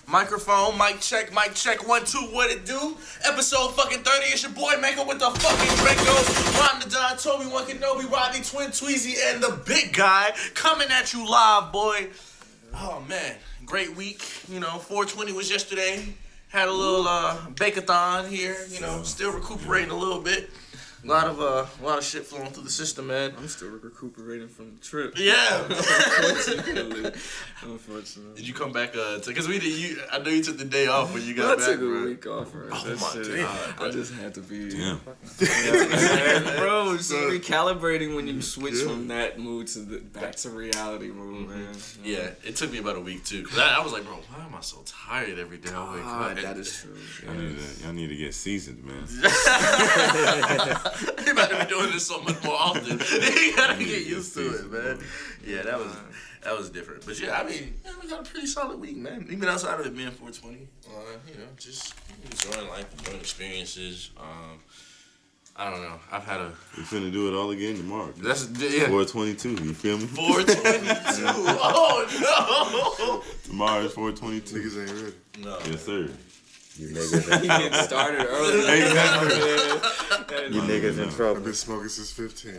Microphone, mic check, 1, 2, what it do? Episode fucking 30, it's your boy Maker with the fucking Draco. Ron the Don, Toby, One Kenobi, Rodney, Twin Tweezy, and the big guy coming at you live, boy. Oh man, great week. 420 was yesterday. Had a little bake-a-thon here, still recuperating a little bit. A lot of shit flowing through the system, man. I'm still recuperating from the trip. Yeah. Unfortunately. Did you come back? Because I know you took the day off when you got back. I took a week off, bro. Oh my God, I just had to be. Damn. Bro, just recalibrating when you switch from that mood to back to reality mood, man. Yeah, it took me about a week too. Cause I was like, bro, why am I so tired every day? I wake up. That is true. Y'all need to get seasoned, man. You better be doing this so much more often. You gotta get used to it, man. Yeah, that was different. But yeah, we got a pretty solid week, man. Even outside of it being 420, just enjoying life, enjoying experiences. I don't know. I've had a. We finna do it all again tomorrow. That's 422. You feel me? 422. Oh no. Tomorrow is 422. Niggas ain't ready. No. Yes, sir. You niggas He getting started early. You niggas in I've trouble. been smoking since 15.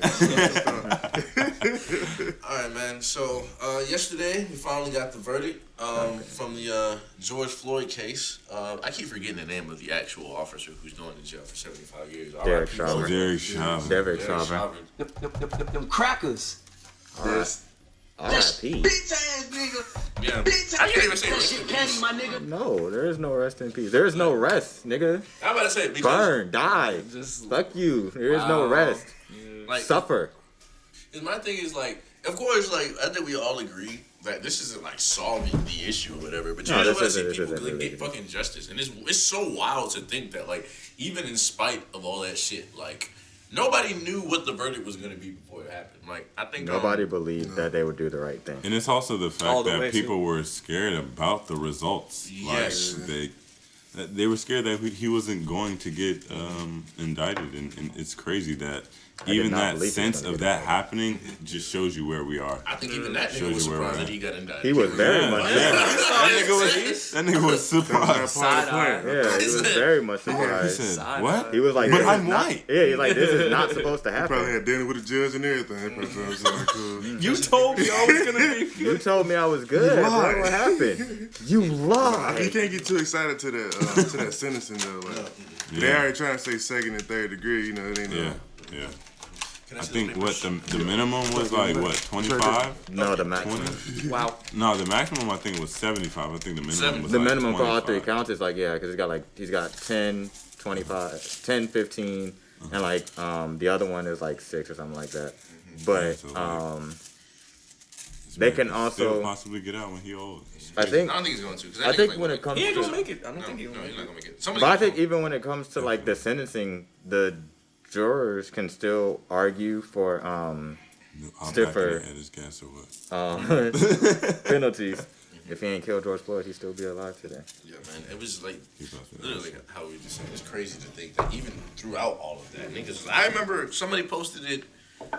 All right, man. So yesterday we finally got the verdict from the George Floyd case. I keep forgetting the name of the actual officer who's going to jail for 75 years. Derek Chauvin. Derek Chauvin. Derek Chauvin. Them crackers. R.I.P. Bitch ass nigga. Yeah. Bitch I can't even say that rest shit in candy, peace. my nigga. No, there is no rest in peace. There is no rest, nigga. I'm about to say because Burn, die. Just Fuck you. There is no rest. like Suffer. my thing is like, of course, like I think we all agree that this isn't like solving the issue or whatever. But you No, just this want to see isn't- people this isn't get really. fucking justice, and it's so wild to think that like even in spite of all that shit, like nobody knew what the verdict was gonna be before it happened. Like I think Nobody believed that they would do the right thing. And it's also the All fact the that way people were scared about the results. Yes. Like, they were scared that he wasn't going to get indicted. And it's crazy that did even not that believe he was sense gonna of get that indicted. happening just shows you where we are. I think even that Shows nigga was you where surprised we're that he got indicted. He was very much That nigga was surprised. side eye. Yeah, he was very much He surprised. said, what? He was like, But this I'm is not- white. Yeah, he's like, this is not supposed to Probably happen. had dinner with the judge and everything. Probably was like, cool. You told me I was going to be You told me I was good, You bro. lied. What happened? You You lied. can't get too excited to that sentencing though. Like, they already trying to say second and third degree. It ain't no. Yeah. Can I see think those what papers? the minimum was like, what, 25? No, the maximum. 20? Wow. No, the maximum I think was 75. I think the minimum was The like minimum for all 25. three counts is like, yeah, because he's got 10, 25, 10, 15, and like the other one is like 6 or something like that. But So, like, This they man can could also- still possibly get out when he old. I think I don't think he's going to. 'cause that I nigga's think like, when it comes He ain't to, gonna make it. I don't No, think he's no, gonna he's make not it. gonna make it. Somebody's but I gonna think even when it comes to like the sentencing, the jurors can still argue for I'm Stiffer. back in his gas or what? penalties. If he ain't killed George Floyd, he'd still be alive today. Yeah, man. It was like He's about to- literally how we were just saying. It's crazy to think that even throughout all of that, niggas. I remember somebody posted it.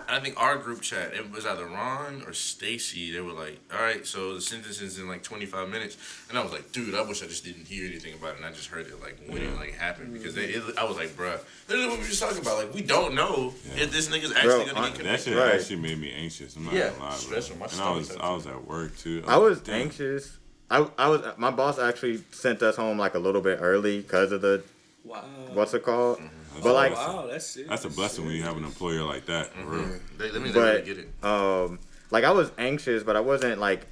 I think our group chat. It was either Ron or Stacy. They were like, "All right, so the sentence is in like 25 minutes," and I was like, "Dude, I wish I just didn't hear anything about it. And I just heard it like when it like happened because I was like, bruh, literally what we were just talking about. Like we don't know if this nigga's actually gonna get That convicted. shit Right. actually made me anxious. I'm not Yeah, gonna lie, bro. stressful. My And stomach I was at work too. I was like, damn. anxious. I was. My boss actually sent us home like a little bit early because of the Wow. what's it called? That's But a like, blessing. Wow, that's it. That's a blessing when you have an employer like that. For real. That means they but really get it. like I was anxious, but I wasn't like.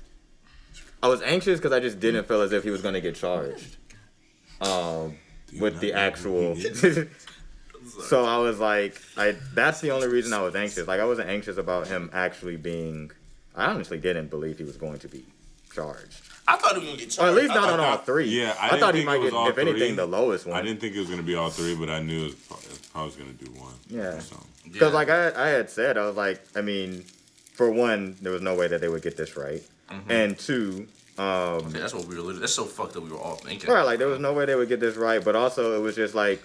I was anxious because I just didn't feel as if he was gonna get charged. With the actual. So I was like, that's the only reason I was anxious. Like I wasn't anxious about him actually being. I honestly didn't believe he was going to be charged. I thought he was gonna get Or charged. at least not on all three. Yeah, I I didn't thought he think might it was get, all if anything, three. the lowest one. I didn't think it was gonna be all three, but I knew it was probably gonna do one. Yeah. or something. Because like I had said, I was like, I mean, for one, there was no way that they would get this right, and two, That's what we were literally. That's so fucked up. We were all thinking. right, like there was no way they would get this right, but also it was just like,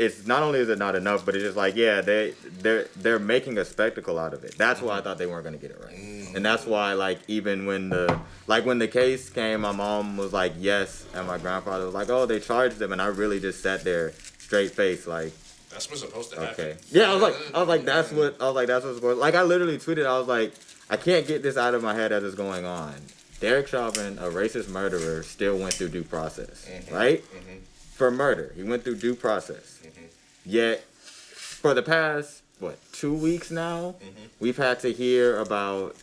it's not only is it not enough, but it's just like, yeah, they're making a spectacle out of it. That's why I thought they weren't gonna get it right, and that's why like even when the case came, my mom was like yes, and my grandfather was like, oh, they charged them, and I really just sat there straight face like. That's what's supposed to happen. Okay. Yeah, I was like, that's what's supposed to. Like, I literally tweeted, I was like, I can't get this out of my head as it's going on. Derek Chauvin, a racist murderer, still went through due process, right? For murder, he went through due process. Yet, for the past 2 weeks now, we've had to hear about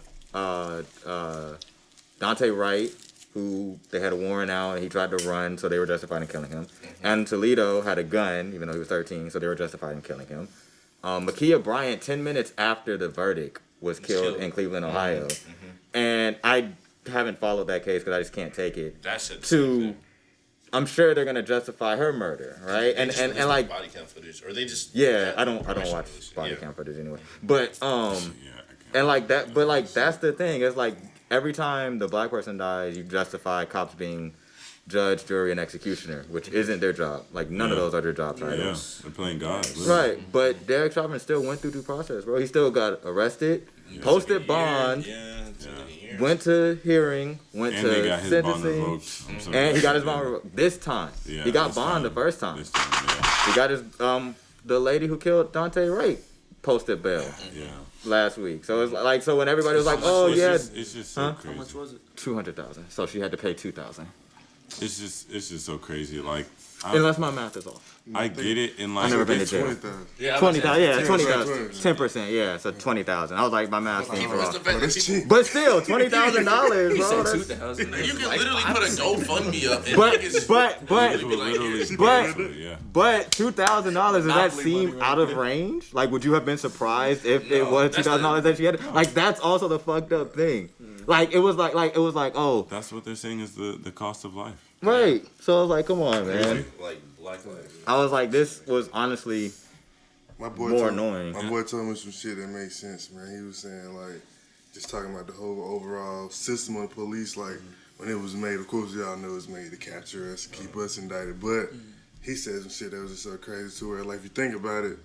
Dante Wright, who they had a warrant out and he tried to run, so they were justified in killing him. And Toledo had a gun, even though he was 13, so they were justified in killing him. Makia Bryant, 10 minutes after the verdict, was killed in Cleveland, Ohio. And I haven't followed that case because I just can't take it. That's it. I'm sure they're gonna justify her murder, right? And like body cam footage, or they just I don't watch body cam footage anyway. But and like that, but like that's the thing. It's like every time the black person dies, you justify cops being judge, jury, and executioner, which isn't their job. Like none of those are their job titles. Yeah, they're playing God. Right, but Derek Chauvin still went through due process, bro. He still got arrested, posted bond. Went to hearing, went and to sentencing, and he got his bond revoked this time. Yeah, he got bond the first time. He got his the lady who killed Dante Wright posted bail last week. So it's like when everybody was like, "Oh yeah," it's just so crazy. How much was it? $200,000. So she had to pay $2,000. It's just so crazy. Like unless my math is off. I get it, and like I've never been to jail. 20,000, yeah, 20,000, 10%, yeah, so 20,000. I was like, my math seems off. But still, $20,000, bro. $2,000. You can literally put a GoFundMe up. And but $2,000, does that seem out of range? Like, would you have been surprised if it was $2,000 that she had? Like, that's also the fucked up thing. Like, it was like, oh. That's what they're saying is the cost of life. Right. So I was like, come on, man. Like Black Lives. I was like, this was honestly more annoying. My boy told me some shit that makes sense, man. He was saying, like, just talking about the whole overall system of the police, like, when it was made, of course, we all know it was made to capture us, keep us indicted, but he said some shit that was just so crazy to where, like, if you think about it,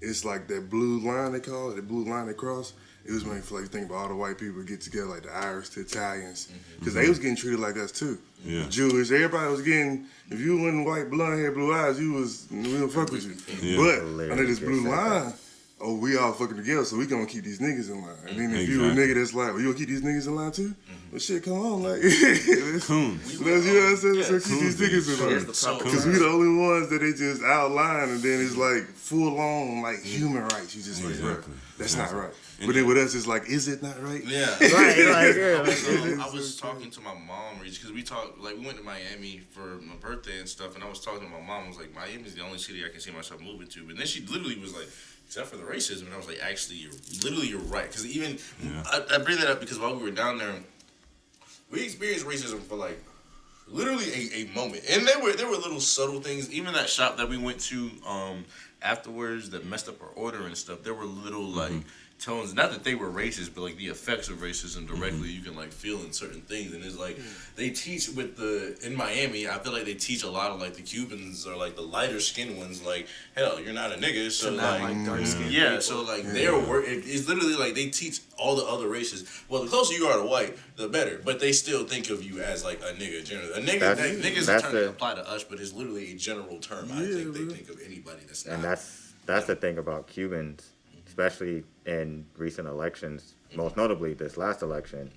it's like that blue line they call it, the blue line they cross. It was made for, like, you think about all the white people get together, like the Irish, the Italians, because they was getting treated like us too. Yeah. Jewish, everybody was getting. If you wasn't white, blonde hair, blue eyes, we don't fuck with you. Yeah. But under this blue line, we all fucking together, so we gonna keep these niggas in line. And then if you a nigga that's like, you gonna keep these niggas in line too? Well, shit, come on, like, let's, you know what I'm saying? So keep these niggas in line. Because we the only ones that they just outline, and then it's like full on like human rights. You just like, bro, that's not right. But then with us, it's like, is it not right? Yeah. Right. I was talking to my mom, because we went to Miami for my birthday and stuff, and I was talking to my mom. I was like, Miami's the only city I can see myself moving to. And then she literally was like, except for the racism. And I was like, actually, you're right. Because even, I bring that up because while we were down there, we experienced racism for like, literally a moment. And there were little subtle things. Even that shop that we went to afterwards that messed up our order and stuff, there were little like tones, not that they were racist, but like the effects of racism directly you can like feel in certain things. And it's like they teach in Miami, I feel like they teach a lot of like the Cubans or like the lighter skinned ones, like, hell, you're not a nigga, so like dark skin people. So like it's literally like they teach all the other races. Well, the closer you are to white, the better, but they still think of you as like a nigga generally. Nigga is a term that apply to us, but it's literally a general term. I think they think of anybody that's not. And that's the thing about Cubans, especially in recent elections, most notably this last election.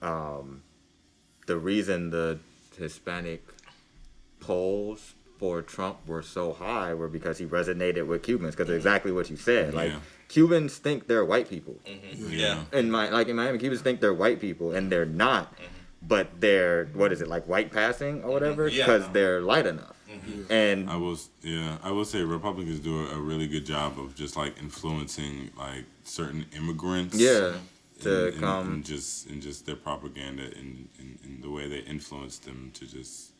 The reason the Hispanic polls for Trump were so high were because he resonated with Cubans, because exactly what you said. Like, Cubans think they're white people. In Miami, Cubans think they're white people, and they're not. But they're, like white passing or whatever, because they're light enough. And I will say Republicans do a really good job of just like influencing like certain immigrants. To come and just their propaganda and the way they influence them to just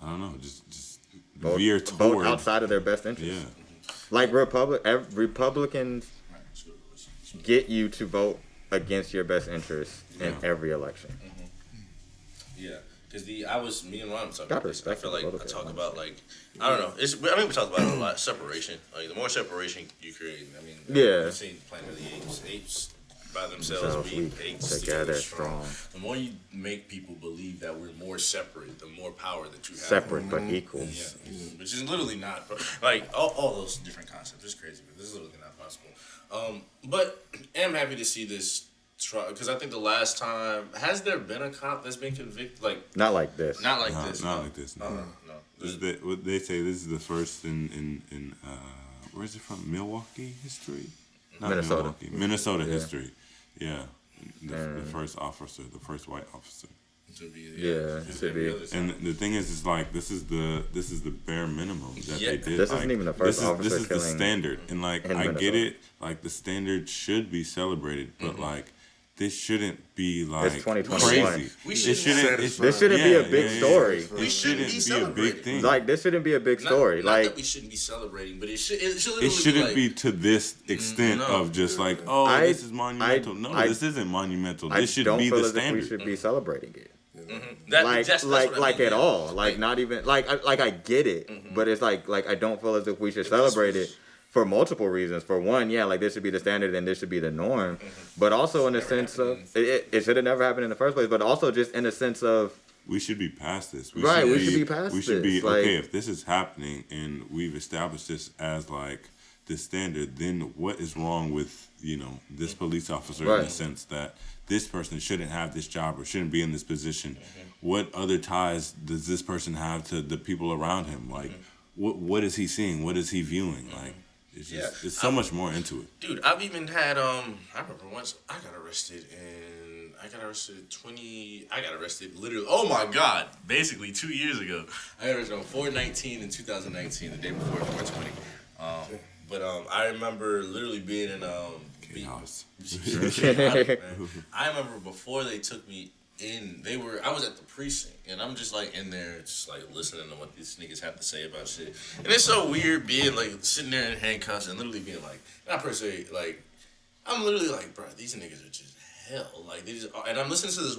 I don't know, just veer toward vote outside of their best interest. Like Republicans get you to vote against your best interest in every election. Because me and Ron talking Gotta about this. I respect feel it a like little I bit, talk honestly. about like I don't know. We talked about it a lot. Separation. Like the more separation you create. I mean, Yeah. You've seen Planet of the Apes. Apes by themselves weak. Apes together strong. The more you make people believe that we're more separate, the more power that you have. Separate but equal. Yeah. Which is literally not like all those different concepts. It's crazy, but this is literally not possible. But I'm happy to see this. Because I think the last time has there been a cop that's been convicted Not like this. not like this. Not like this. No. What they say, this is the first in where is it from? Milwaukee history? Not Minnesota. Minnesota history. Yeah. The first officer, the first white officer. To be, It should be. And the thing is like this is the bare minimum that they did. This like, isn't even the first officer This is the killing standard, and like in I get Minnesota. it. Like the standard should be celebrated, but like this shouldn't be like It's 2021. crazy. This shouldn't be a big story. It shouldn't be a big thing. Like this shouldn't be a big story. Not Like that we shouldn't be celebrating, but it It shouldn't shouldn't like, be to this extent no. of just like, this is monumental. This isn't monumental. I This should don't be feel the as if we standard. should be celebrating it. that's what I mean, At all. Like not even like I get it, but it's like I don't feel as if we should celebrate it for multiple reasons. For one, like this should be the standard and this should be the norm, but also in the sense of it should have never happened in the first place. But also just in the sense of We should be past this. We should be past We should be this. Like, okay if this is happening and we've established this as like the standard. Then what is wrong with this police officer in the sense that this person shouldn't have this job or shouldn't be in this position? What other ties does this person have to the people around him? Like, what is he seeing? What is he viewing? Like, it's just it's so much more into it. Dude, I've even had I remember once I got arrested literally, oh my god, basically 2 years ago. I got arrested on 4/19 in 2019, the day before 4/20. But I remember literally being in Chaos. I remember before they took me in, I was at the precinct, and I'm just like in there, just like listening to what these niggas have to say about shit. And it's so weird being like sitting there in handcuffs and literally being like, not per se, like, I'm literally like, bro, these niggas are just hell. Like, and I'm listening to this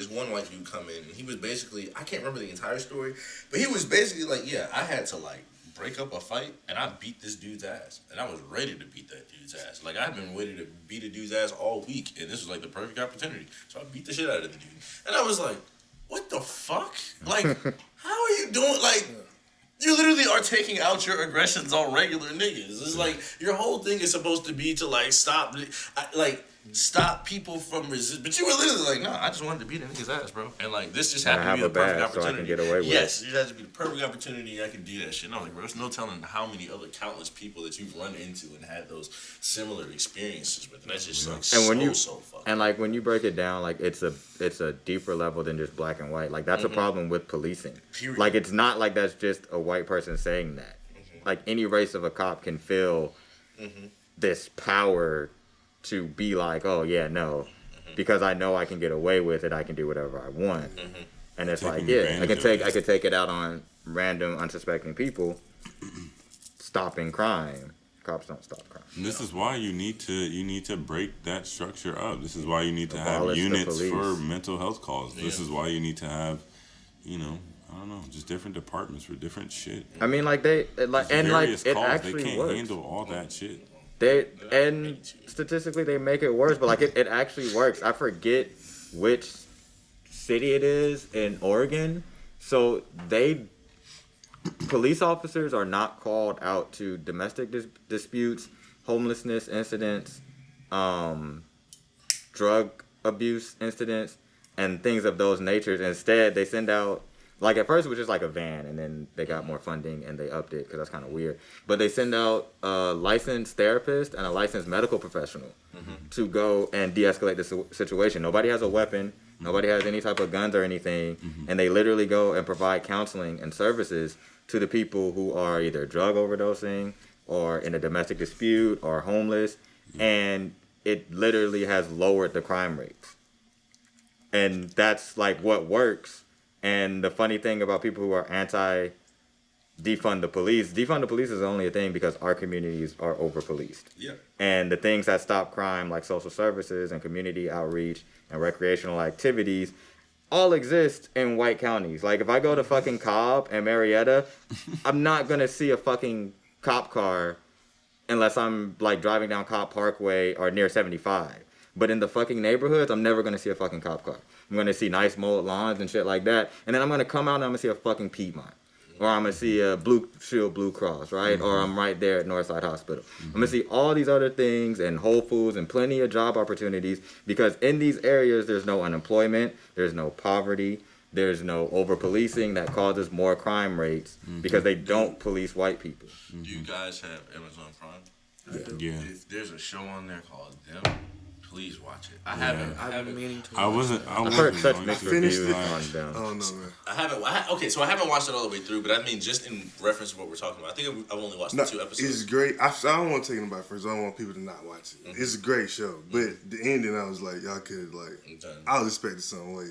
one white dude come in, and he was basically, I can't remember the entire story, but he was basically like, yeah, I had to like break up a fight, and I beat this dude's ass, and I was ready to beat that dude's ass. Like, I've been waiting to beat a dude's ass all week, and this was like the perfect opportunity. So I beat the shit out of the dude, and I was like, what the fuck? Like, how are you doing? Like, you literally are taking out your aggressions on regular niggas. It's like your whole thing is supposed to be to like stop people from resist. But you were literally like, no, I just wanted to beat a nigga's ass, bro. And like this just happened to be the perfect opportunity. So I can get away with yes, it has to be the perfect opportunity. I can do that shit. And I'm like, bro, there's no telling how many other countless people that you've run into and had those similar experiences with. And that's just like so fucking. And like when you break it down, like it's a deeper level than just black and white. Like that's a problem with policing. Period. Like it's not like that's just a white person saying that. Like any race of a cop can feel this power to be like, oh yeah, no, because I know I can get away with it. I can do whatever I want, and it's like, yeah, I could take it out on random unsuspecting people. Stopping crime, cops don't stop crime. And this is why you need to break that structure up. This is why you need to have Abolish the units police. for mental health calls. This is why you need to have, I don't know, just different departments for different shit. I mean, like it actually they can't works. handle all that shit. And statistically they make it worse, but like it actually works. I forget which city it is in Oregon. So police officers are not called out to domestic disputes, homelessness incidents, drug abuse incidents, and things of those natures. Instead, they send out, like at first it was just like a van, and then they got more funding and they upped it because that's kind of weird. But they send out a licensed therapist and a licensed medical professional to go and de-escalate the situation. Nobody has a weapon. Nobody has any type of guns or anything. And they literally go and provide counseling and services to the people who are either drug overdosing or in a domestic dispute or homeless. And it literally has lowered the crime rates. And that's like what works. And the funny thing about people who are anti-defund the police is only a thing because our communities are over-policed. Yeah. And the things that stop crime, like social services and community outreach and recreational activities, all exist in white counties. Like, if I go to fucking Cobb and Marietta, I'm not gonna see a fucking cop car unless I'm, like, driving down Cobb Parkway or near 75. But in the fucking neighborhoods, I'm never gonna see a fucking cop car. I'm gonna see nice mowed lawns and shit like that. And then I'm gonna come out and I'm gonna see a fucking Piedmont. Or I'm gonna see a Blue Shield Blue Cross, right? Or I'm right there at Northside Hospital. I'm gonna see all these other things and Whole Foods and plenty of job opportunities because in these areas there's no unemployment, there's no poverty, there's no over-policing that causes more crime rates because they don't police white people. Do you guys have Amazon Prime? Yeah. If there's a show on there called Them, please watch it. I haven't meaning to. I wasn't I've heard such going mixed to. finished reviews it. on them. I don't know, man. so I haven't watched it all the way through, but I mean, just in reference to what we're talking about, I think I've only watched No, 2 episodes. it's great. I don't want to take anybody first. I don't want people to not watch it. It's a great show, but the ending, I was like, y'all could I was expecting some way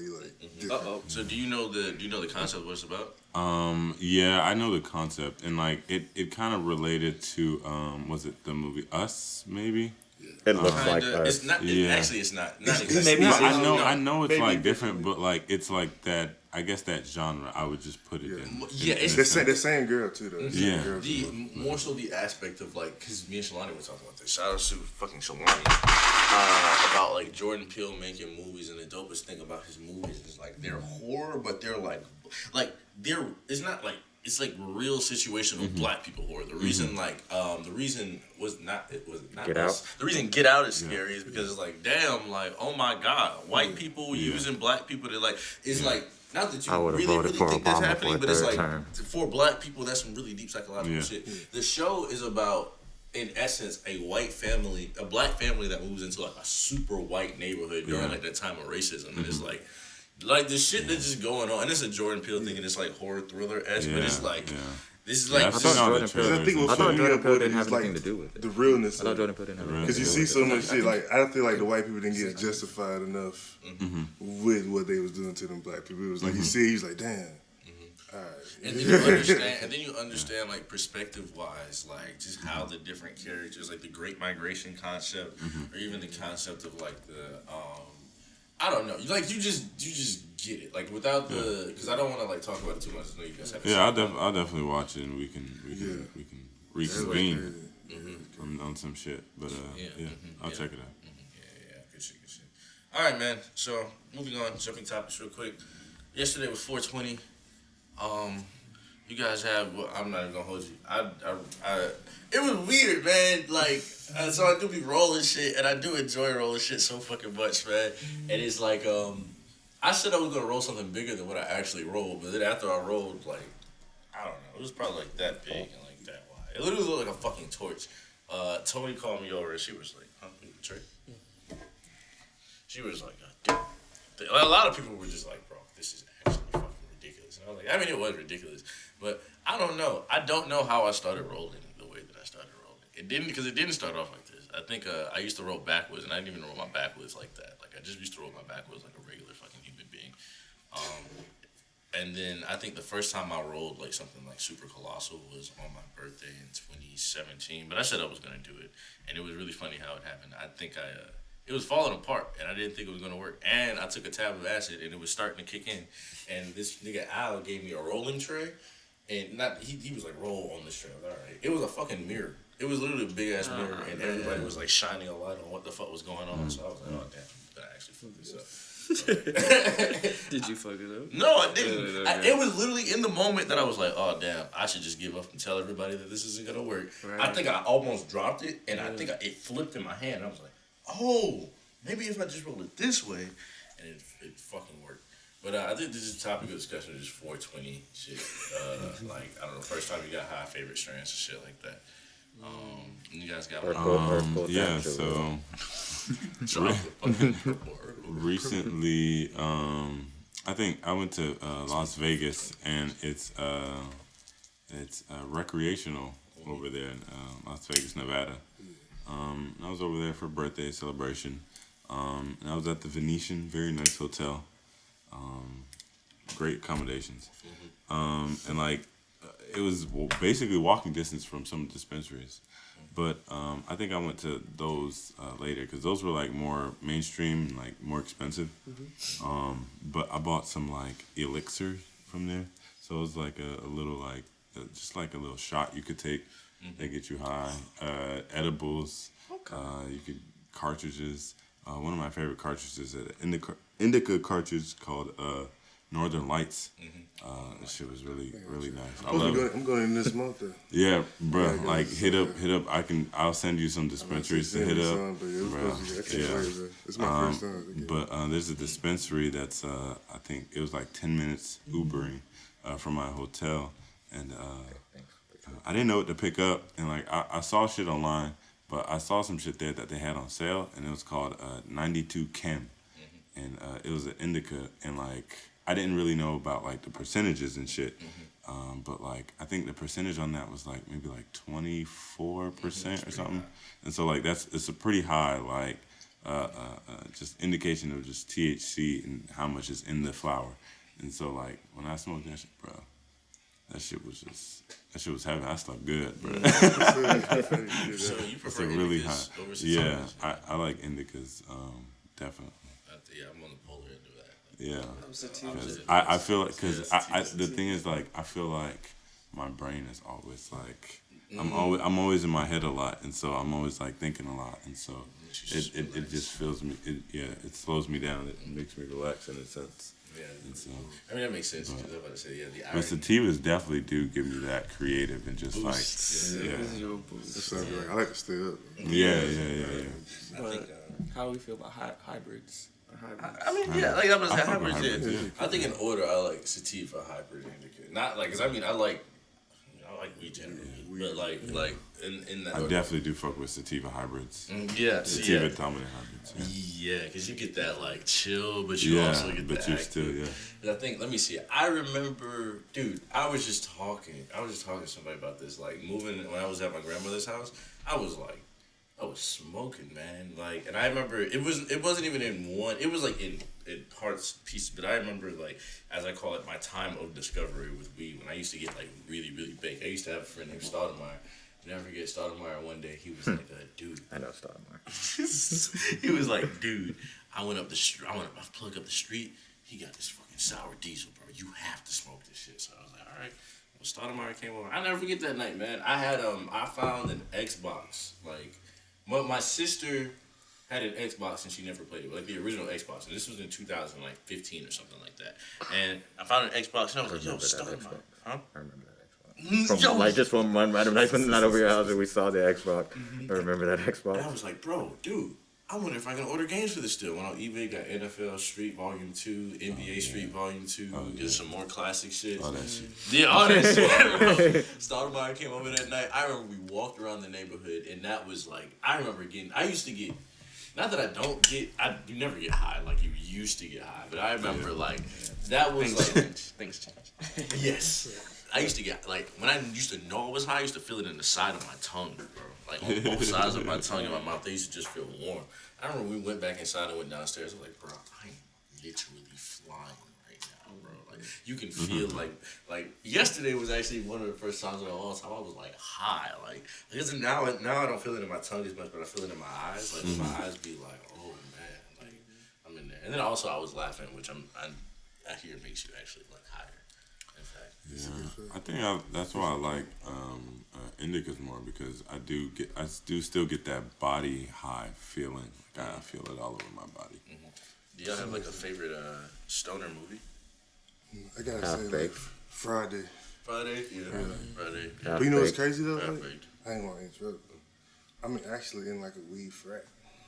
different. So do you know the concept of what it's about? Yeah, I know the concept, and like it kind of related to was it the movie Us maybe? It looks like It's not. Yeah. Actually, it's not. Not exactly. No, No, I know it's maybe like different, but like it's like that. I guess that genre I would just put it in. Yeah, it's The same girl too, though. Yeah. more so the aspect of like, because me and Shalani were talking about this. Shout out to fucking Shalani about like Jordan Peele making movies, and the dopest thing about his movies is like they're horror, but they're like they're it's not like. It's like real situational black people horror. The reason the reason was not Get Out? The reason Get Out is scary is because it's like, damn, like, oh my god, white people using black people to like, it's like, not that you I would've really voted for think that's Obama happening, for a but it's third like term. for black people that's some really deep psychological shit. The show is about, in essence, a black family that moves into like a super white neighborhood during like that time of racism, and it's like the shit that's just going on, and it's a Jordan Peele thing, and it's like horror thriller-esque, but it's like this is like I I thought Jordan Peele didn't have like anything to do with it. the realness. I thought Jordan Peele didn't have anything Because to you do see with so much shit. Like, I don't feel like the white people didn't get justified enough with what they was doing to them black people. It was like you see, he's like, damn. All right. And then you understand like perspective wise, like just how the different characters, like the Great Migration concept, or even the concept of like the I don't know, like you just get it, like without the, because I don't want to like talk about it too much. I know you guys have. Yeah, I'll definitely watch it, and we can reconvene on some shit. But I'll check it out. Yeah, good shit. All right, man. So moving on, jumping topics real quick. Yesterday was 420. You guys have. Well, I'm not even gonna hold you. It was weird, man. Like, so I do be rolling shit, and I do enjoy rolling shit so fucking much, man. And it's like, I said I was gonna roll something bigger than what I actually rolled, but then after I rolled, like, I don't know, it was probably like that big and like that wide. It literally looked like a fucking torch. Tony called me over, and she was like, "Huh, you Trey?" She was like, "Dude." A lot of people were just like, "Bro, this is actually fucking ridiculous." And I was like, I mean, it was ridiculous, but I don't know. I don't know how I started rolling the way that I started rolling. It didn't start off like this. I think I used to roll backwards, and I didn't even roll my backwards like that. Like, I just used to roll my backwards like a regular fucking human being. And then I think the first time I rolled like something like super colossal was on my birthday in 2017. But I said I was gonna do it, and it was really funny how it happened. I think it was falling apart, and I didn't think it was gonna work. And I took a tab of acid, and it was starting to kick in. And this nigga Al gave me a rolling tray, and he was like, roll on this tray. All right, it was a fucking mirror. It was literally a big ass mirror, and everybody was like shining a light on what the fuck was going on. So I was like, oh damn, I'm gonna actually fuck this up. Did you fuck it up? No, I didn't. It was literally in the moment that I was like, oh damn, I should just give up and tell everybody that this isn't gonna work. Right. I think I almost dropped it, and I think it flipped in my hand. I was like, oh, maybe if I just roll it this way, and it fucking worked. But I think this is a topic of discussion, just 420 shit. Like, I don't know, first time you got high favorite strands and shit like that. You guys got one. Yeah, so recently, I think I went to Las Vegas, and it's recreational over there in Las Vegas, Nevada. I was over there for a birthday celebration, and I was at the Venetian, very nice hotel, great accommodations, and like it was basically walking distance from some dispensaries. But I think I went to those later because those were like more mainstream, like more expensive. But I bought some like elixir from there, so it was like a little like just like a little shot you could take that get you high. Edibles, you could cartridges. One of my favorite cartridges, an indica cartridge called Northern Lights. That shit was really nice. I'm going in this month. Yeah, bro. Like hit up. I'll send you some dispensaries to hit up. It's my first time. But there's a dispensary that's I think it was like 10 minutes Ubering from my hotel, and I didn't know what to pick up, and like I saw shit online, but I saw some shit there that they had on sale, and it was called 92 Chem, and it was an indica, and like I didn't really know about like the percentages and shit, but like I think the percentage on that was like maybe like 24% or something, and so like it's a pretty high like just indication of just THC and how much is in the flower, and so like when I smoked that shit, bro, that shit was heavy. I slept good, bro. So you prefer It's a really indicas high. over Yeah, sativas? I like indicas, definitely. Yeah, I'm on the polar end of that. Yeah, because I feel like the thing is like I feel like my brain is always like I'm always in my head a lot, and so I'm always like thinking a lot, and so it just feels me. It slows me down. It makes me relax in a sense. Yeah, and so, I mean that makes sense. Because I'm about to say, yeah, the but sativas definitely do give me that creative and just boost. like I like to stay up. Yeah. But how do we feel about hybrids? I mean, yeah, like I'm gonna say I fuck with hybrids. hybrids, Yeah. yeah. I think in order, I like sativa, hybrid, indica. Not like, cause I mean, I like weed generally, but like in that. I definitely do fuck with sativa hybrids. Yeah, Sativa dominant hybrids. Yeah, because you get that like chill, but you also get but that you active. still And I think, let me see. I remember, dude. I was just talking to somebody about this. Like moving when I was at my grandmother's house, I was smoking, man. Like, and I remember it wasn't even in one. It was like in parts, pieces. But I remember, like, as I call it, my time of discovery with weed. When I used to get like really, really big. I used to have a friend named Stoudemire. Never forget Stoudemire. One day he was like, "Dude, I know Stoudemire." he was like, "Dude, I plug up the street. He got this fucking sour diesel, bro. You have to smoke this shit." So I was like, "All right." Well, Stoudemire came over. I never forget that night, man. I found an Xbox. Like, my sister had an Xbox and she never played it, like the original Xbox. And this was in 2015 or something like that. And I found an Xbox and I was like, "Yo, Stoudemire, huh?" I remember that Xbox. Like just one random night when not over your house and we saw the Xbox. I remember that Xbox. And I was like, "Bro, dude, I wonder if I can order games for this still." Went on eBay, got NFL Street Volume 2, NBA Street Volume 2, just some more classic shit. All that shit. Yeah, all that shit. Stoudemire came over that night. I remember we walked around the neighborhood, and that was like, I used to get, not that I don't get, you never get high like you used to get high, but I remember like, that was Things change. yes. I used to get, like, when I used to know I was high, I used to feel it in the side of my tongue, bro. Like, on both sides of my tongue and my mouth, they used to just feel warm. I remember we went back inside and went downstairs. I was like, "Bro, I'm literally flying right now, bro." Like, you can feel, like, yesterday was actually one of the first times in a long time I was, like, high. Like, now I don't feel it in my tongue as much, but I feel it in my eyes. Like, my eyes be like, "Oh, man." Like, I'm in there. And then also I was laughing, which I hear makes you actually, like, higher. Yeah, I think that's why I like indicas more because I do still get that body high feeling. Like I feel it all over my body. Do y'all have like a favorite stoner movie? I gotta say, like, Friday. Friday? Yeah. Friday. But you know what's crazy though? Half Like, baked. I ain't gonna interrupt. I'm actually in like a weed frat.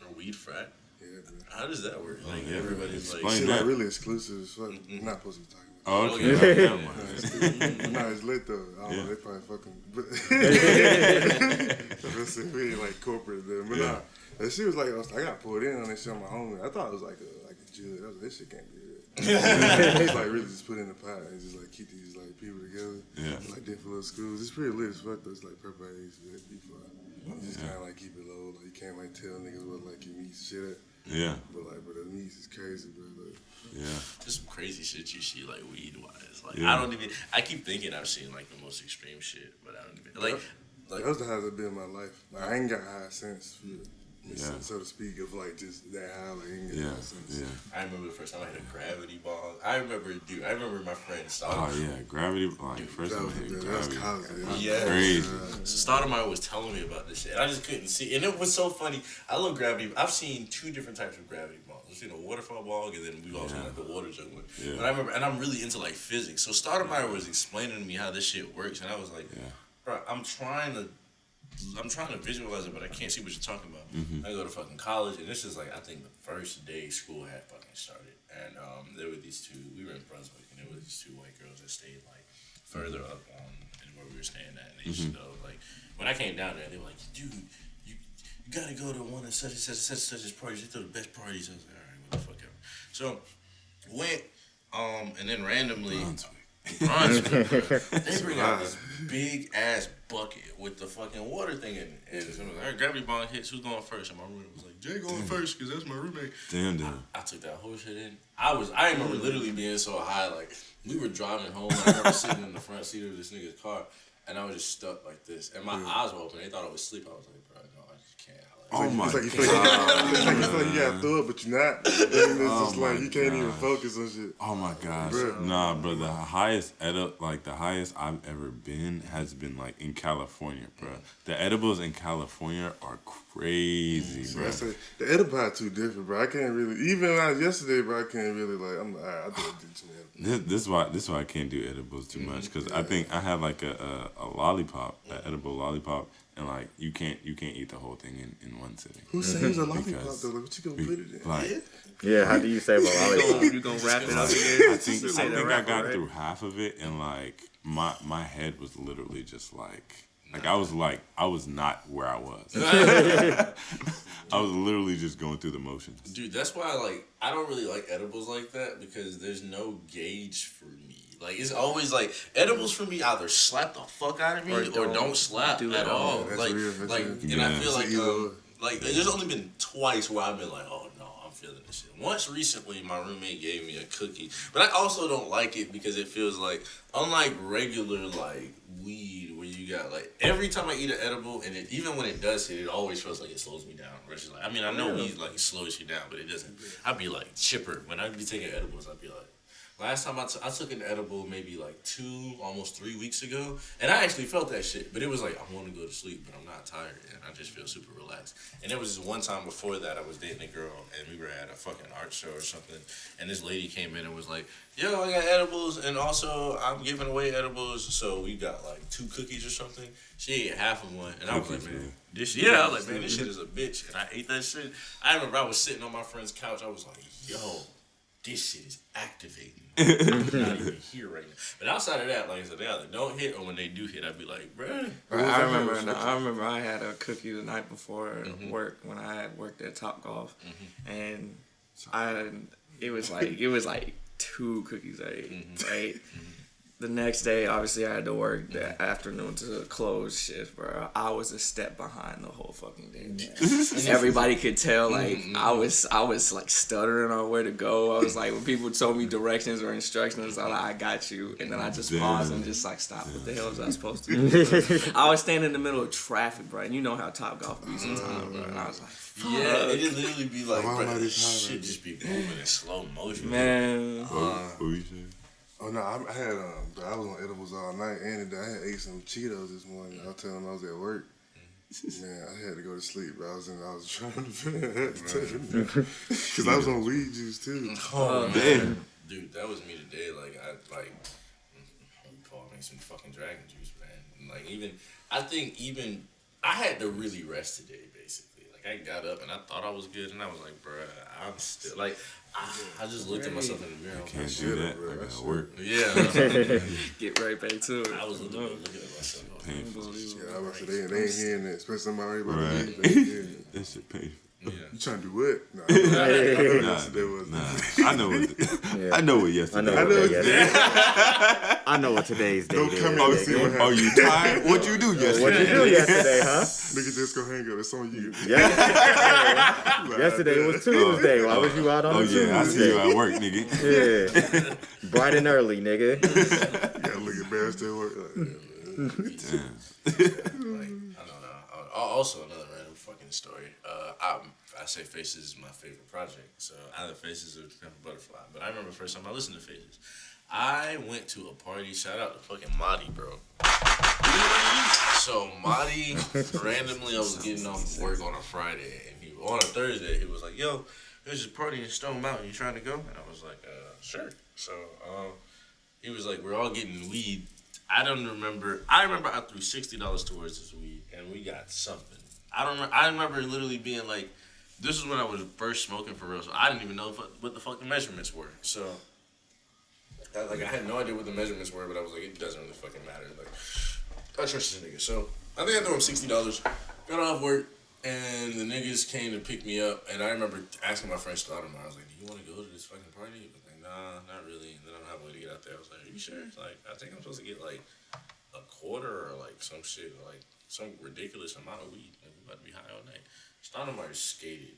A weed frat? Yeah, bro. How does that work? Like everybody's like, Explain Shit that. like really exclusive as fuck. I'm not supposed to be talking about. Oh, okay. yeah. No, it's lit though. I don't know, they probably fucking. That's really like corporate there. But nah, that shit was like I got pulled in on that shit on my own. I thought it was like a judge. I was like, this shit can't be real. It's like really just put in the pot and just like keep these like people together. Yeah. Like different little schools. It's pretty lit as fuck though. It's like preparation. You just kind of like keep it low. Like you can't like tell niggas what like your meats shit at. Yeah. But the meats is crazy, bro. Like, Yeah. Just some crazy shit you see like weed wise. Like Yeah. I keep thinking I've seen like the most extreme shit, but I don't even like Like, That was the highest I've been in my life. Like, I ain't got high since, so to speak, of like just that high. Like, I ain't got high since. I remember the first time I hit a gravity ball. I remember my friend Oh yeah, gravity. Like first time I hit gravity. Yeah, Crazy. So Stoudemire was telling me about this shit. And I just couldn't see, and it was so funny. I love gravity. I've seen 2 different types of gravity balls. I've seen a waterfall ball, and then we've also got the water jug one. Yeah. And I remember, and I'm really into like physics. So Stoudemire was explaining to me how this shit works, and I was like, bro, I'm trying to visualize it, but I can't see what you're talking about. I go to fucking college, and this is like, I think the first day school had fucking started. And there were these 2, we were in Brunswick, and there were these 2 white girls that stayed like further up on where we were staying at. And they used to go, like, when I came down there, they were like, dude, you gotta go to one of such and such parties. They throw the best parties. I was like, all right, what the fuck ever. So, went, and then randomly, Brunswick, they bring out this big ass bucket with the fucking water thing in it. And so I was like, all right, gravity ball hits, who's going first? And my roommate was like, Jay going first, because that's my roommate. Damn. I took that whole shit in. I remember literally being so high, like, we were driving home, and I remember sitting in the front seat of this nigga's car, and I was just stuck like this. And my eyes were open. They thought I was asleep. I was like, bro, no, I just can't. Oh my God. It's like you feel like you got through it, but you're not. And it's just like you can't even focus on shit. Oh my gosh. Bro. Nah, bro, the highest I've ever been has been like in California, bro. The edibles in California are crazy, bro. The edible high too different, bro. I can't really, even yesterday, bro, I can't really like, I'm like, all right, I think I did too many. This is why I can't do edibles too much, because I think I have like a lollipop, an edible lollipop, and like you can't eat the whole thing in one sitting. Who saves a lollipop though? Like, what you gonna put it in? Like, how do you save a lollipop? You gonna wrap it up again? I think I got through half of it, and like my head was literally just like I was not where I was. I was literally just going through the motions. Dude, that's why I don't really like edibles like that, because there's no gauge for me. Like, it's always like, edibles for me either slap the fuck out of me or don't slap at all. Like, and I feel like there's only been twice where I've been like, oh no, I'm feeling this shit. Once recently, my roommate gave me a cookie, but I also don't like it because it feels like, unlike regular like weed, where you got like, every time I eat an edible, and even when it does hit, it always feels like it slows me down. Versus like, I mean, I know weed like slows you down, but it doesn't. I'd be like chipper when I'd be taking edibles. I'd be like. Last time I took an edible maybe like 2, almost 3 weeks ago, and I actually felt that shit, but it was like, I want to go to sleep, but I'm not tired, and I just feel super relaxed. And there was this one time before that, I was dating a girl, and we were at a fucking art show or something, and this lady came in and was like, yo, I got edibles, and also I'm giving away edibles, so we got like 2 cookies or something. She ate half of one, and I was like, man, this shit is a bitch, and I ate that shit. I remember I was sitting on my friend's couch, I was like, yo, this shit is activating. I'm not even here right now. But outside of that, like I said, they either don't hit, or when they do hit, I'd be like, bruh. I remember I had a cookie the night before work when I had worked at Topgolf, and it was like 2 cookies I ate, right? The next day, obviously, I had to work the afternoon to close shift, bro. I was a step behind the whole fucking day, man. Everybody could tell, like, I was like stuttering on where to go. I was like, when people told me directions or instructions, I was like, I got you. And then I just paused and just like, stop. What the hell was I supposed to do? I was standing in the middle of traffic, bro. And you know how Topgolf be sometimes, bro. And I was like, fuck. Yeah, it just literally be like, bro, this shit just be moving in slow motion. Man. What you say? Oh no, I had I was on edibles all night, and I had ate some Cheetos this morning. I was telling them I was at work. Man, I had to go to sleep. Bro. I was trying to finish because I was on weed juice too. Oh man, dude, that was me today. Like Paul made some fucking dragon juice, man. Like I had to really rest today, basically. Like I got up and I thought I was good, and I was like, bruh, I'm still like. I just looked at myself in the mirror. I can't do that. I gotta work. Yeah. Get right back to it. I was looking at myself. Painful. Yeah, I was they ain't hearing that, especially somebody about right. That shit painful. Yeah. You trying to do what? Nah. I know what yesterday. I know what today's day is. Don't come out and see what happened. Oh, you tired? What'd you do yesterday? What you do yesterday, huh? Nigga just go hang up. It's on you. Yesterday was Tuesday. Why was you out on a Tuesday? I see you at work, nigga. Yeah. Bright and early, nigga. You gotta look at Bear still work. Damn. say Faces is my favorite project. So either Faces or Pimp a Butterfly. But I remember the first time I listened to Faces. I went to a party. Shout out to fucking Marty, bro. So Marty, randomly, I was getting off work on a Friday, and on a Thursday, he was like, "Yo, there's a party in Stone Mountain. You trying to go?" And I was like, "Sure." So he was like, "We're all getting weed." I remember I threw $60 towards this weed, and we got something. I remember literally being like, this is when I was first smoking for real, so I didn't even know what the fuck the measurements were. So, I had no idea what the measurements were, but I was like, it doesn't really fucking matter. Like, I trust this nigga. So, I think I threw him $60, got off work, and the niggas came to pick me up, and I remember asking my friend Stoudemire, I was like, do you want to go to this fucking party? He was like, nah, not really, and then I don't have a way to get out there. I was like, are you sure? Like, I think I'm supposed to get, like, a quarter or, like, some shit, like, some ridiculous amount of weed. Like, we about to be high all night. Stoudemire skated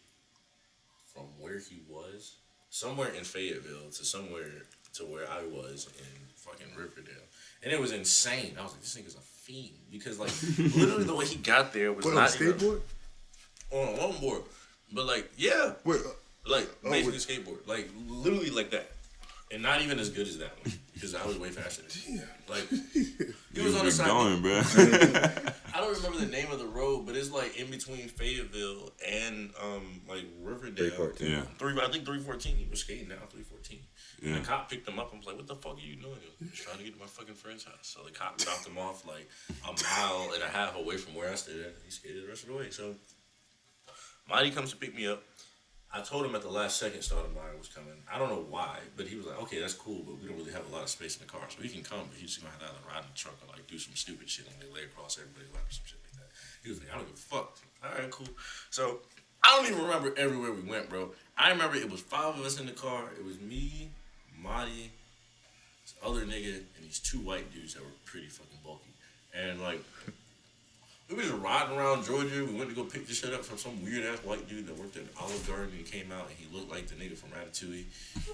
from where he was, somewhere in Fayetteville, to where I was in fucking Riverdale. And it was insane. I was like, this nigga's a fiend. Because, like, literally the way he got there was not on a skateboard? On a longboard. But, like, yeah. Wait, basically skateboard. Like, literally like that. And not even as good as that one. Because I was way faster than him. Like, he was on the side. Going, bro. I don't remember the name of the road, but it's like in between Fayetteville and like Riverdale. 314. Yeah. I think 314. He was skating down 314. Yeah. And the cop picked him up. I was like, "What the fuck are you doing?" He was trying to get to my fucking friend's house. So the cop dropped him off like a mile and a half away from where I stayed at. He skated the rest of the way. So Mighty comes to pick me up. I told him at the last second Stoudemire was coming. I don't know why, but he was like, "Okay, that's cool, but we don't really have a lot of space in the car, so he can come, but he's just gonna have to either ride in the truck or like do some stupid shit and they lay across everybody's lap or some shit like that." He was like, "I don't give a fuck." All right, cool. So I don't even remember everywhere we went, bro. I remember it was 5 of us in the car. It was me, Marty, this other nigga, and these 2 white dudes that were pretty fucking bulky, and like. We were just riding around Georgia. We went to go pick this shit up from some weird-ass white dude that worked at Olive Garden. He came out, and he looked like the nigga from Ratatouille.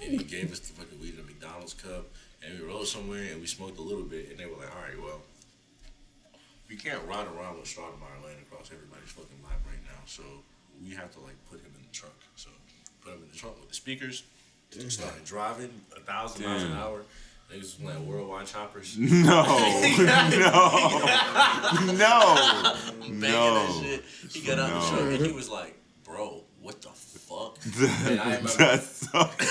And he gave us the fucking weed in a McDonald's cup. And we rode somewhere, and we smoked a little bit. And they were like, all right, well, we can't ride around with Stoudemire laying across everybody's fucking lap right now. So we have to, like, put him in the trunk. So put him in the trunk with the speakers. Started driving 1,000 miles an hour. Niggas was playing Worldwide Choppers. No. Banging that shit. He got out the truck and he was like, "Bro, what the fuck?" And I remember That's fucked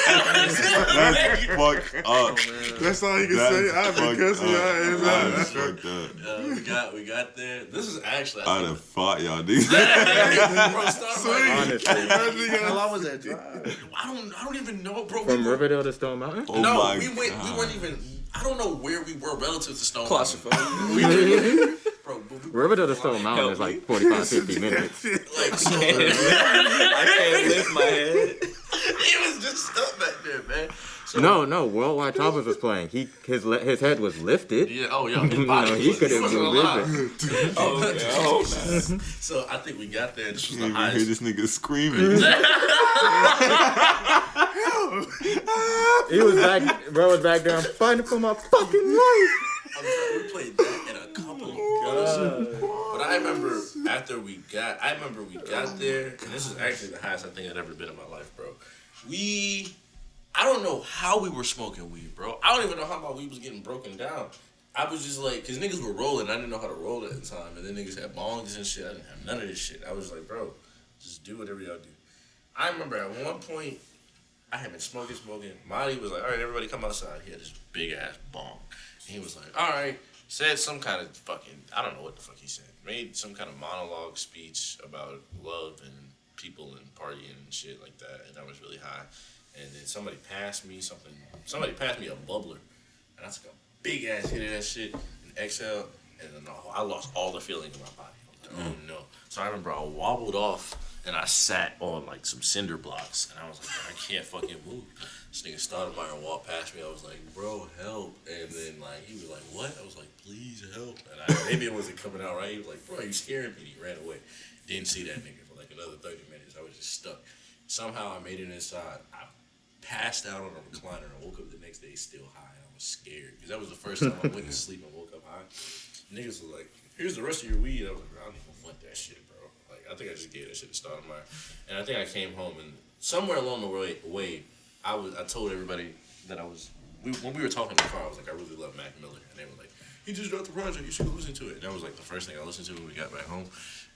up. that's all you can say. I've been cussing your ass out. That's fucked up. we got there. This is actually I'd have fought y'all, dude. Honestly. How long was that drive? I don't even know, bro. From Riverdale to Stone Mountain? Oh No, my we God. weren't even. I don't know where we were relative to Stone Classified. Mountain. Bro, but Riverdale to Stone Mountain is like 45, 50 minutes. like, so, I can't lift my head. he was just stuck back there, man. So, No, Worldwide Choppers was playing. His head was lifted. Yeah, his body he could have wasn't been alive. living. Okay, I hope not. So I think we got there. This was You the hear highest. this nigga screaming. He was back, bro was back there. I'm fighting for my fucking life. We played that in a couple of bars. But I remember we got there, and this is actually the highest I think I'd ever been in my life, bro. I don't know how we were smoking weed, bro. I don't even know how my weed was getting broken down. I was just like, because niggas were rolling, I didn't know how to roll at the time, and then niggas had bongs and shit. I didn't have none of this shit. I was like, bro, just do whatever y'all do. I remember at one point, I had been smoking. Marty was like, all right, everybody come outside. He had this big ass bong. And he was like, all right, said some kind of fucking, I don't know what the fuck he said. Made some kind of monologue speech about love and people and partying and shit like that. And I was really high. And then somebody passed me a bubbler. And I took a big ass hit of that shit and exhaled. And then I lost all the feeling in my body. I was like, oh no. So I remember I wobbled off and I sat on like some cinder blocks. And I was like, I can't fucking move. This nigga Stoudemire walked past me. I was like, bro, help. And then like he was like, what? I was like, please help. And maybe it wasn't coming out right. He was like, bro, you scaring me. And he ran away. Didn't see that nigga for like another 30 minutes. I was just stuck. Somehow I made it inside. I passed out on a recliner and woke up the next day still high. I was scared because that was the first time I went to sleep and woke up high. Niggas was like, here's the rest of your weed. I was like, I don't even want that shit, bro. Like, I think I just gave that shit a Stoudemire. And I think I came home and somewhere along the way, I told everybody that when we were talking in the car, I was like, I really love Mac Miller. And they were like, he just dropped the project, you should listen to it. And that was like the first thing I listened to when we got back home.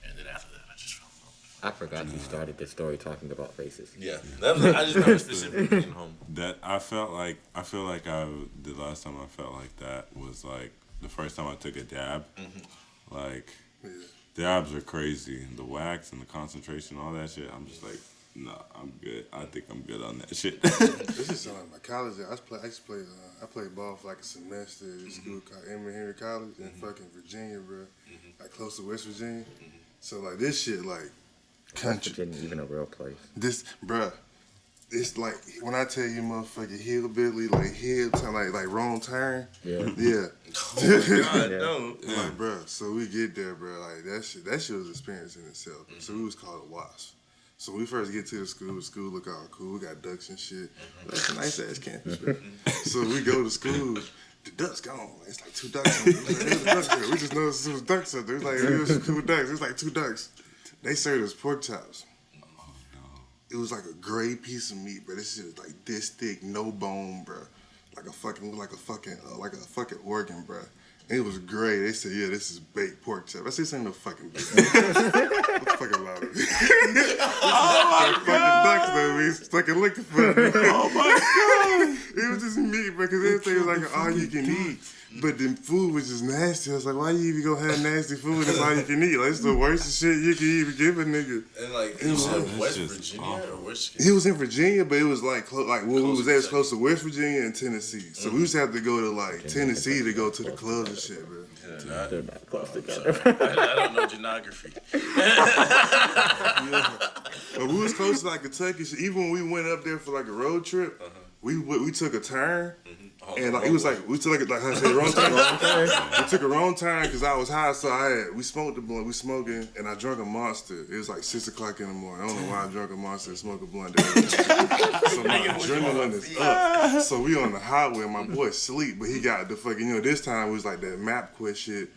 And then after that, I just fell in love. I forgot you started the story talking about faces. Yeah, I just remember specifically being home. That I feel like the last time I felt like that was like the first time I took a dab. Like dabs are crazy. The wax and the concentration, all that shit. I'm just like, nah, I'm good. I think I'm good on that shit. This is something my college. I played ball for like a semester at school called Emory Henry College in fucking Virginia, bro. Like close to West Virginia. So like this shit, like country. Virginia, even a real place. This, bruh, it's like when I tell you, motherfucking hillbilly, like hill turn, like wrong turn. Yeah. Oh God, no. Like, bruh. So we get there, bruh. Like that shit was an experience in itself. So we was called a WASP. So when we first get to the school look all cool. We got ducks and shit. That's a nice ass campus, bro. So we go to school. The ducks gone. It's like 2 ducks. Like, there's a duck there. We just noticed there was ducks up there. It was like, cool ducks. It was like 2 ducks. They served us pork chops. It was like a gray piece of meat, bro. This shit was like this thick, no bone, bro. Like a fucking organ, bro. And it was gray. They said, yeah, this is baked pork chop. I said, this ain't no fucking baked. What fucking loud of it? Oh my God. Fucking ducks, though. We fucking looking for it. Oh my God. It was just meat, bro, because everything was like an all you can eat. But the food was just nasty. I was like, why you even gonna have nasty food? That's all you can eat. Like, it's the worst shit you can even give a nigga. And like, you said West Virginia or which? He was in Virginia, but it was like where we was at, it was close to West Virginia and Tennessee. So we used to have to go to like Tennessee to go to the clubs and shit, bro. Yeah, They're not close together. I don't know geography. But we was close to like Kentucky. So even when we went up there for like a road trip, we took a turn. And like it was like we took like I said, wrong turn. We took a wrong turn because I was high, so we smoked the blunt. We smoking, and I drank a Monster. It was like 6:00 in the morning. I don't know why I drank a Monster and smoked a blunt. So my adrenaline is up. So we on the highway. My boy asleep, but he got the fucking this time it was like that map quest shit.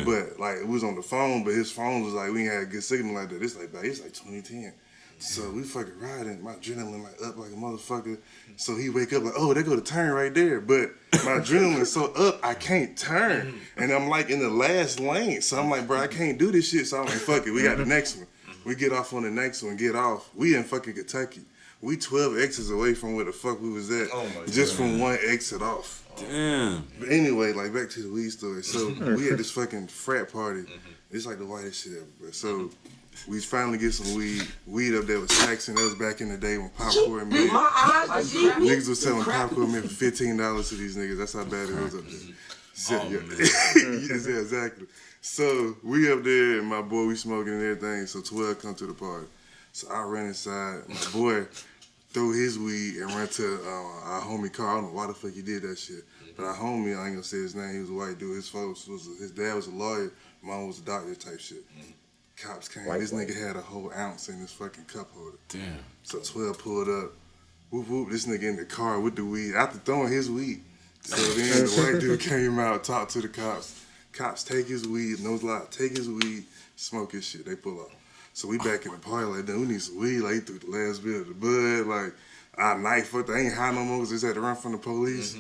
But like it was on the phone, but his phone was like we ain't had a good signal like that. It's like 2010. So we fucking riding, my adrenaline like up like a motherfucker. So he wake up like, oh, they go to turn right there. But my adrenaline so up, I can't turn. And I'm like in the last lane. So I'm like, bro, I can't do this shit. So I'm like, fuck it, we got the next one. We get off on the next one, get off. We in fucking Kentucky. We 12 exits away from where the fuck we was at. Oh my just God. From one exit off. Damn. But anyway, like back to the weed story. So we had this fucking frat party. It's like the whitest shit ever, bro. So we finally get some weed up there with Saxon. That was back in the day when popcorn made. Niggas was selling popcorn made for $15 to these niggas. That's how bad it was up there. So, yeah, exactly. So we up there and my boy, we smoking and everything. So 12 come to the party. So I ran inside. My boy threw his weed and ran to our homie car. I don't know why the fuck he did that shit. But our homie, I ain't gonna say his name. He was a white dude. His dad was a lawyer. Mom was a doctor type shit. Cops came. This nigga had a whole ounce in his fucking cup holder. Damn. So 12 pulled up. Whoop whoop. This nigga in the car with the weed after throwing his weed. So then the white dude came out, talked to the cops. Cops take his weed, no lie, take his weed, smoke his shit. They pull off. So we back in the party like, damn, we need some weed. Like he threw the last bit of the bud. Like our night fucked. I ain't high no more because they just had to run from the police.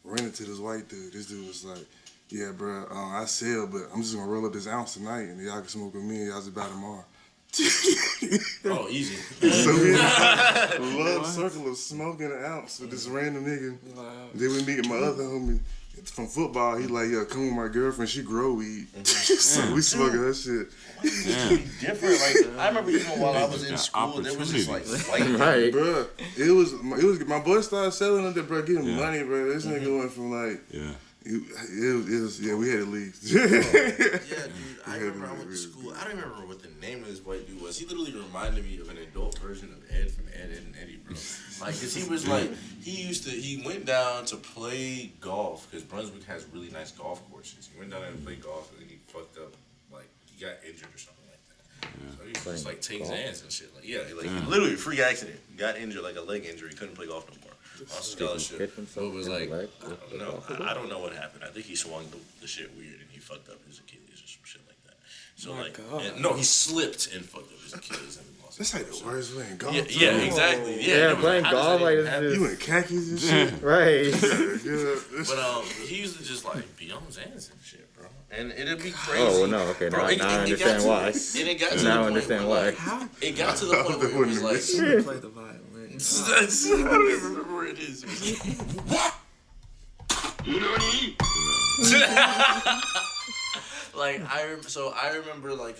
Ran into this white dude. This dude was like, yeah, bro, I sell, but I'm just gonna roll up this ounce tonight, and y'all can smoke with me, and y'all just buy tomorrow. Oh, easy. So we in a love circle of smoking an ounce with this random nigga. Then we meet my other homie from football. He like, yo, come with my girlfriend. She grow weed. So we smoking her shit. Different. Like I remember even while I was in school, there was just like Right. Bro, it was my boy started selling up there, bro, getting money, bro. This nigga went from like. It was, we had to leave. Yeah, dude. I remember I went to school. I don't remember what the name of this white dude was. He literally reminded me of an adult version of Ed from Ed, Ed, and Eddie, bro. Like, cause he was like, he went down to play golf, cause Brunswick has really nice golf courses. He went down there to play golf, and then he fucked up, like, he got injured or something like that. So he was just like take Xans and shit. Like, he literally a freak accident. Got injured, like a leg injury. Couldn't play golf no more. Lost scholarship. So it was like, I don't know what happened. I think he swung the shit weird and he fucked up his Achilles or some shit like that. So no, he slipped and fucked up his Achilles and lost. That's like the worst way in golf. Yeah, exactly. Yeah, playing golf like this. You in khakis and shit. Right. But he used to just like be on his hands and shit, bro. And it'd be crazy. Oh no, okay, now I understand why. And it got to now I the point understand where, why. like, it got to the point where it was like, Play the violin. I don't even remember where it is. Like I remember like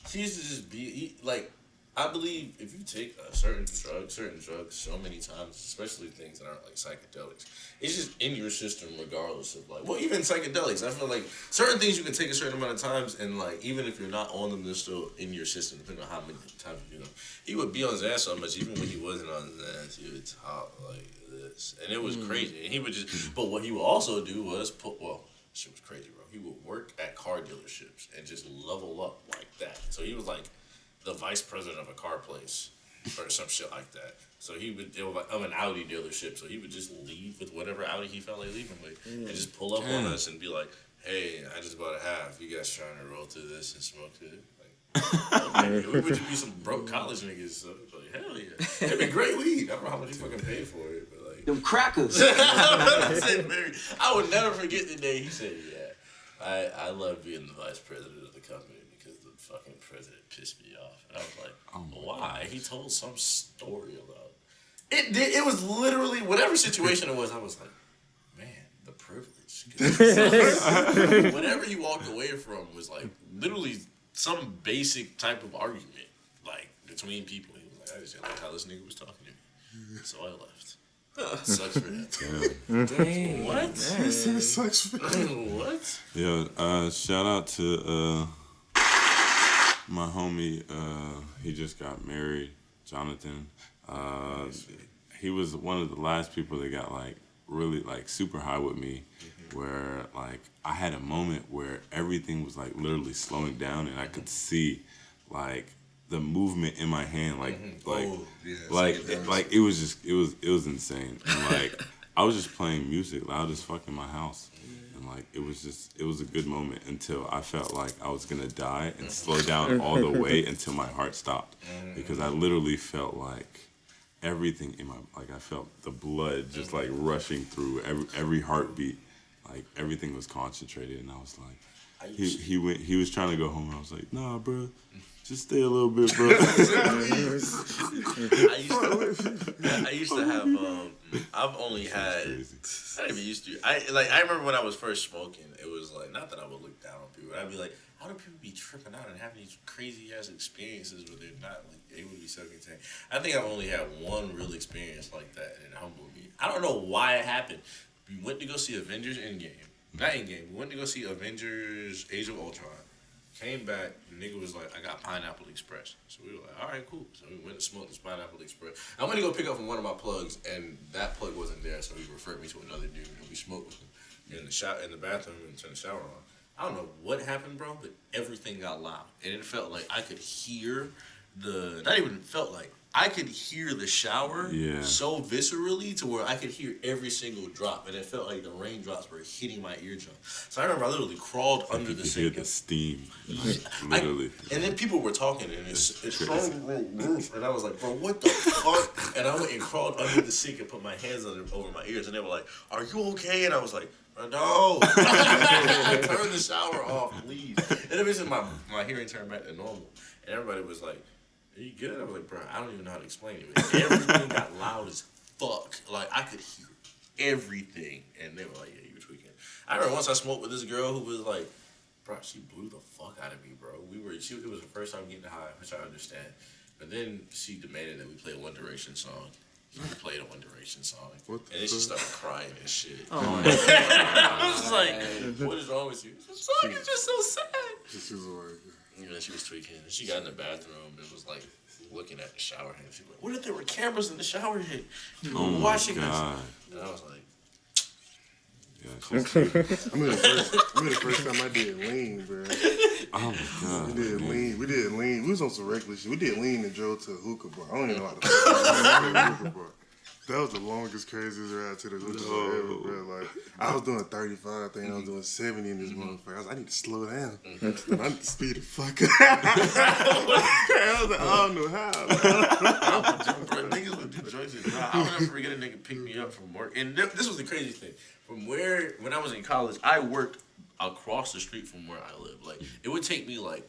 he used to just be like, I believe if you take a certain drugs so many times, especially things that aren't like psychedelics, it's just in your system regardless of like, well, even psychedelics, I feel like certain things you can take a certain amount of times and like even if you're not on them, they're still in your system depending on how many times you do them. He would be on his ass so much even when he wasn't on his ass, he would talk like this, and it was crazy. And he would just, but what he would also do was shit was crazy, bro. He would work at car dealerships and just level up like that. So he was like the vice president of a car place or some shit like that. So it was like of an Audi dealership. So he would just leave with whatever Audi he felt like leaving with, and just pull up on us and be like, "Hey, I just bought a half. You guys trying to roll through this and smoke it?" Like, we would just be some broke college niggas. So like, hell yeah, it'd be great weed. I don't know how much you fucking paid for it, but like Them crackers. I would never forget the day he said, "Yeah, I love being the vice president of the company because the fucking president pissed me off." And I was like, why? He told some story about it. It was literally whatever situation it was. I was like, man, the privilege. Whatever he walked away from was like literally some basic type of argument, like between people. He was like, I just didn't like how this nigga was talking to me, so I left. Sucks for him. Dang. What? Sucks for him. What? Yeah, shout out to my homie. He just got married, Jonathan. He was one of the last people that got like really like super high with me, where like I had a moment where everything was like literally slowing down and I could see like the movement in my hand, like it was insane. And like I was just playing music loud as fuck in my house, and like it was a good moment until I felt like I was gonna die and slow down all the way until my heart stopped, because I literally felt like everything in my, like I felt the blood just like rushing through every heartbeat, like everything was concentrated, and I was like, he was trying to go home, and I was like, nah, bro. Just stay a little bit, bro. I used to have. I've only had. I didn't even used to. I remember when I was first smoking. It was like, not that I would look down on people. I'd be like, how do people be tripping out and having these crazy ass experiences where they're not like able to be self-contained? I think I've only had one real experience like that, and it humbled me. I don't know why it happened. We went to go see Avengers Endgame. Not Endgame. We went to go see Avengers Age of Ultron. Came back, the nigga was like, I got Pineapple Express. So we were like, all right, cool. So we went to smoke this Pineapple Express. I went to go pick up from one of my plugs, and that plug wasn't there, so he referred me to another dude, and we smoked with him in the bathroom and turned the shower on. I don't know what happened, bro, but everything got loud. And it felt like I could hear I could hear the shower so viscerally to where I could hear every single drop, and it felt like the raindrops were hitting my eardrum. So I remember I literally crawled under the sink. You could hear the steam, literally. And then people were talking, and it's strong, and I was like, bro, what the fuck? And I went and crawled under the sink and put my hands over my ears, and they were like, are you okay? And I was like, no. Turn the shower off, please. And eventually my hearing turned back to normal, and everybody was like, are you good? I was like, bro, I don't even know how to explain it. Everything got loud as fuck. Like, I could hear everything. And they were like, yeah, you were tweaking. I remember once I smoked with this girl who was like, bro, she blew the fuck out of me, bro. It was her first time getting high, which I understand. But then she demanded that we play a One Direction song. We played a One Direction song. And then she started crying and shit. Oh, I was like, what is wrong with you? The song is just so sad. You know, she was tweaking. She got in the bathroom and was like looking at the shower head. She was like, what if there were cameras in the shower head? People were watching us. And I was like, I remember the first time I did lean, bro. Oh my god. We did lean. We was on some reckless shit. We did lean and drove to a hookah bar. I don't even know how to hookah bar. That was the longest, craziest ride to the hood ever, bro. Like, I was doing 35, I think I was doing 70 in this motherfucker. I was like, I need to slow down. I need to speed the fuck up. I was like, I don't know how. Bro, niggas would do joints and drive. I'll never forget a nigga pick me up from work. And this was the crazy thing. When I was in college, I worked across the street from where I live. Like, it would take me like,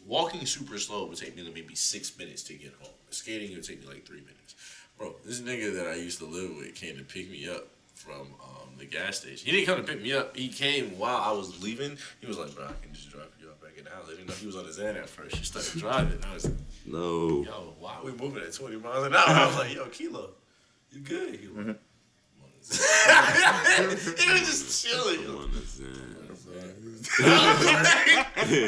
walking super slow would take me like maybe 6 minutes to get home. Skating would take me like 3 minutes. Bro, this nigga that I used to live with came to pick me up from the gas station. He didn't come to pick me up. He came while I was leaving. He was like, bro, I can just drive you up back in the house. I didn't know he was on his end at first. He started driving. I was like, No. yo, why are we moving at 20 miles an hour? I was like, yo, Kilo, you good? He was like, he was just chilling.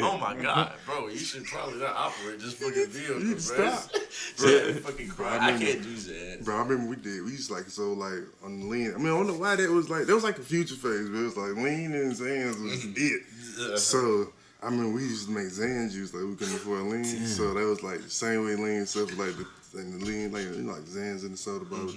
Oh my god, bro! You should probably not operate this fucking vehicle, bro. Stop. Bro, fucking cry. I can't do that. Bro, I remember we used to like, so like on the lean. I mean, I don't know why that was like, a future phase, but it was like lean and Zans was it. So, I mean, we used to make Zan juice, like we couldn't afford lean. So that was like the same way lean stuff, like the lean, like, you know, like Zans in the soda bar with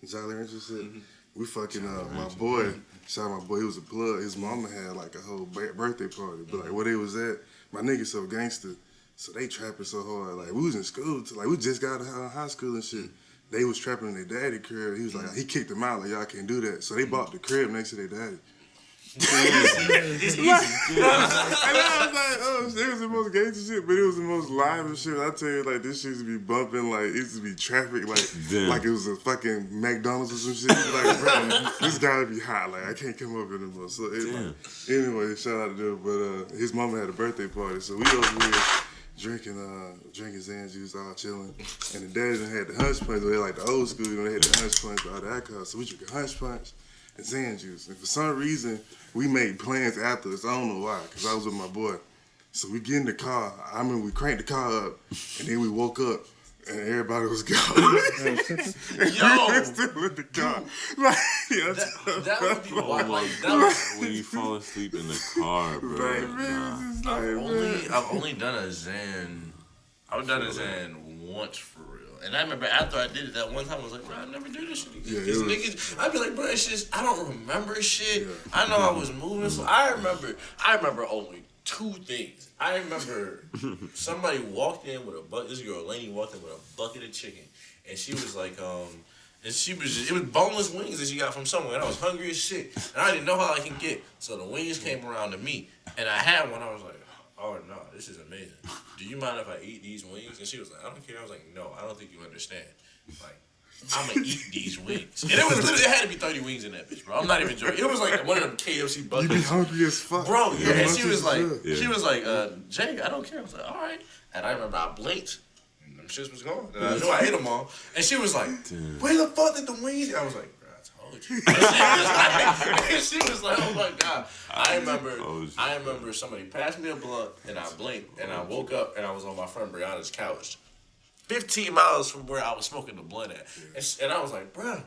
Jolly Rancher shit. We fucking, my boy, shout out my boy, he was a plug. His mama had like a whole birthday party. But like where they was at, my nigga so gangster. So they trapping so hard. Like we was in school, like we just got out of high school and shit. They was trapping in their daddy crib. He was like, he kicked them out, like y'all can't do that. So they bought the crib next to their daddy. It's easy. And I was like, oh, it was the most gangster shit, but it was the most live and shit. I tell you, like, this shit used to be bumping, like, it used to be traffic, like it was a fucking McDonald's or some shit. Like, bro, this gotta be hot. Like, I can't come up anymore. So, anyway, shout out to them. But his mama had a birthday party, so we over here drinking Zan juice, all chilling. And the daddy had the hunch punch, they like the old school, you know, they had the hunch punch, all the alcohol. So we drinking hunch punch and Zan juice. And for some reason, we made plans afterwards. I don't know why, because I was with my boy. So we get in the car. I mean, we cranked the car up, and then we woke up, and everybody was gone. Yo, we were still in the car. Like, yeah, that would be wild. Like, When you fall asleep in the car, bro. I've only done a Zan. I've done a Zan once for real. And I remember after I did it that one time, I was like, bro, I never do this shit again. Because niggas, I'd be like, bro, it's just, I don't remember shit. Yeah. I know I was moving. So I remember only two things. I remember somebody walked in with a bucket. This girl, Lainey, walked in with a bucket of chicken. And she was like, and she was just, it was boneless wings that she got from somewhere. And I was hungry as shit. And I didn't know how I can get. So the wings came around to me. And I had one. I was like, oh no, this is amazing. Do you mind if I eat these wings? And she was like, I don't care. I was like, no, I don't think you understand. Like, I'm gonna eat these wings. And it was literally, it had to be 30 wings in that bitch, bro. I'm not even joking. It was like one of them KFC buckets. You be hungry as fuck. Bro, yeah. And she was like, Jay, I don't care. I was like, all right. And I remember I blinked. And them shits was gone. And I knew I ate them all. And she was like, where the fuck did the wings? I was like, and she was like, oh my god. I remember somebody passed me a blunt and I blinked and I woke up and I was on my friend Brianna's couch 15 miles from where I was smoking the blunt at. And I was like, bruh,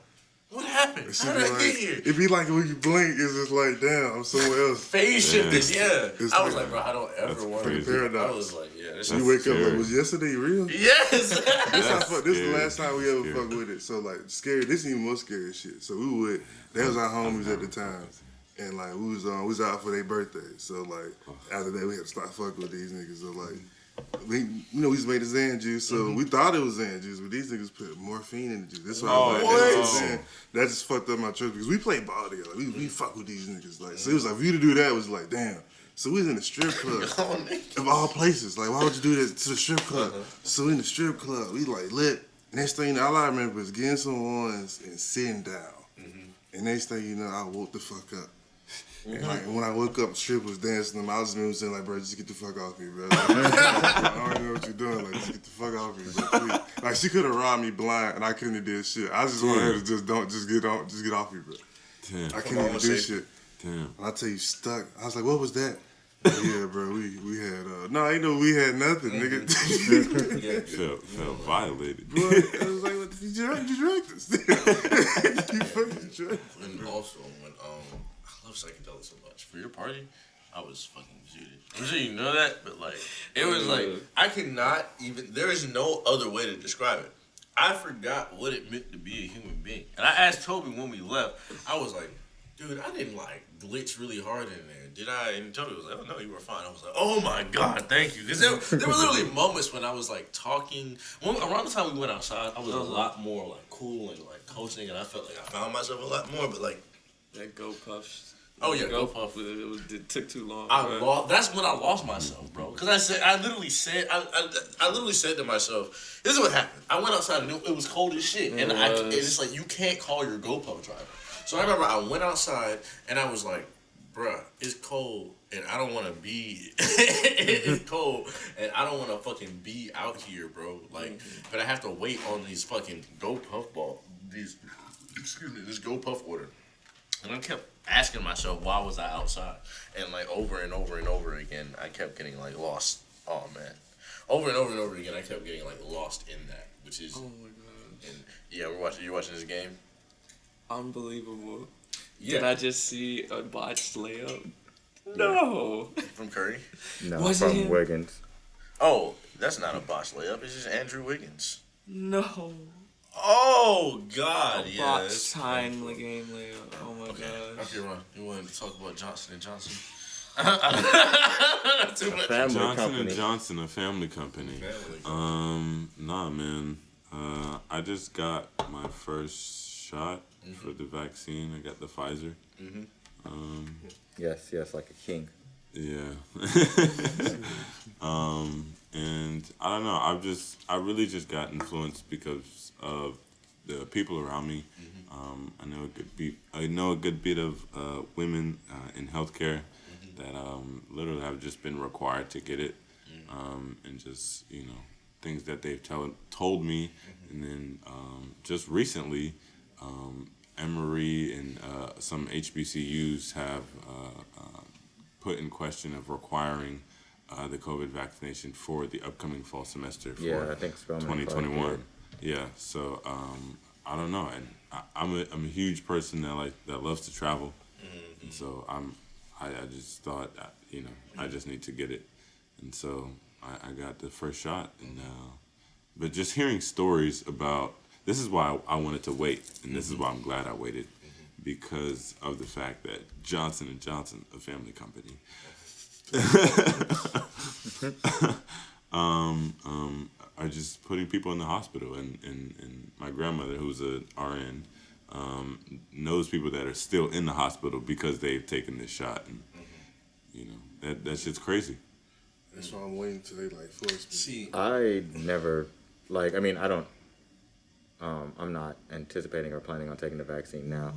what happened? How did I get here? It'd be like when you blink, it's just like, damn, I'm somewhere else. Phase shifted, yeah. I was like, bro, I don't ever want to. Paradox. I was like, yeah. This you wake up like, was yesterday real? Yes. This is the last time we ever fucked with it. So like, scary. This is even more scary shit. So that was our homies at the time, and like we was out for their birthday. So like after that, we had to start fucking with these niggas. So like. We just made the Zan juice, so we thought it was Zan juice, but these niggas put morphine in the juice. That's why I was like, that just fucked up my trip because we played ball together. We fuck with these niggas. Like, so it was like, for you to do that, it was like, damn. So we was in the strip club of all places. Like, why would you do that to the strip club? So in the strip club, we like lit. Next thing you know, all I remember was getting some ones and sitting down. And next thing you know, I woke the fuck up. And like when I woke up, Strip was dancing them. I was just saying like, bro, just get the fuck off me, bro. Like, I already know what you're doing. Like, just get the fuck off me, bro. Please. Like she could have robbed me blind, and I couldn't have did shit. I just wanted her to just get off me, bro. Damn. I couldn't even do shit. Damn. I tell you, stuck. I was like, what was that? Yeah, bro. We had no, I know we had nothing, nigga. Felt violated. Bro, I was like, what the you drank this? You fucking drank. And also when I love psychedelics so much. For your party, I was fucking zooted. I'm sure you know that, but like, it was like, I could not even, there is no other way to describe it. I forgot what it meant to be a human being. And I asked Toby when we left, I was like, dude, I didn't like glitch really hard in there, did I? And Toby was like, oh no, you were fine. I was like, oh my God, thank you. Because there were literally moments when I was like talking. Around the time we went outside, I was a lot more like cool and like coasting, and I felt like I found myself a lot more. But like that Go Puffs. Oh yeah, Go Puff. It took too long. That's when I lost myself, bro. Because I literally said to myself, this is what happened. I went outside and it was cold as shit, and it's like you can't call your Go Puff driver. So I remember I went outside and I was like, bruh, it's cold and I don't want to be. It's cold and I don't want to fucking be out here, bro. Like, but I have to wait on these fucking Go Puff this Go Puff order, and I kept asking myself, why was I outside? And like over and over and over again, I kept getting like lost. Oh man, over and over and over again, I kept getting like lost in that, which is. Oh my god. And yeah, you're watching this game. Unbelievable. Yeah. Did I just see a botched layup? No. From Curry? No, was from it Wiggins. Oh, that's not a botched layup. It's just Andrew Wiggins. No. Oh God, yeah. Botched time game layup. Oh my god. Okay, Ron. You want to talk about Johnson & Johnson? Too much. Johnson & Johnson, a family company. Nah, man. I just got my first shot for the vaccine. I got the Pfizer. Yes, like a king. Yeah. And I don't know. I really just got influenced because of the people around me. I know a good bit of women in healthcare that literally have just been required to get it, and just things that they've told me, and then just recently. Emory and some HBCUs have put in question of requiring the COVID vaccination for the upcoming fall semester for I think 2021. Yeah, so I don't know, and I'm a huge person that loves to travel, and so I just thought I just need to get it, and so I got the first shot, and but just hearing stories about. This is why I wanted to wait, and this is why I'm glad I waited, because of the fact that Johnson & Johnson, a family company, are just putting people in the hospital. And my grandmother, who's an RN, knows people that are still in the hospital because they've taken this shot. And, that shit's crazy. That's why I'm waiting till they force me. See, I never, I don't. I'm not anticipating or planning on taking the vaccine now,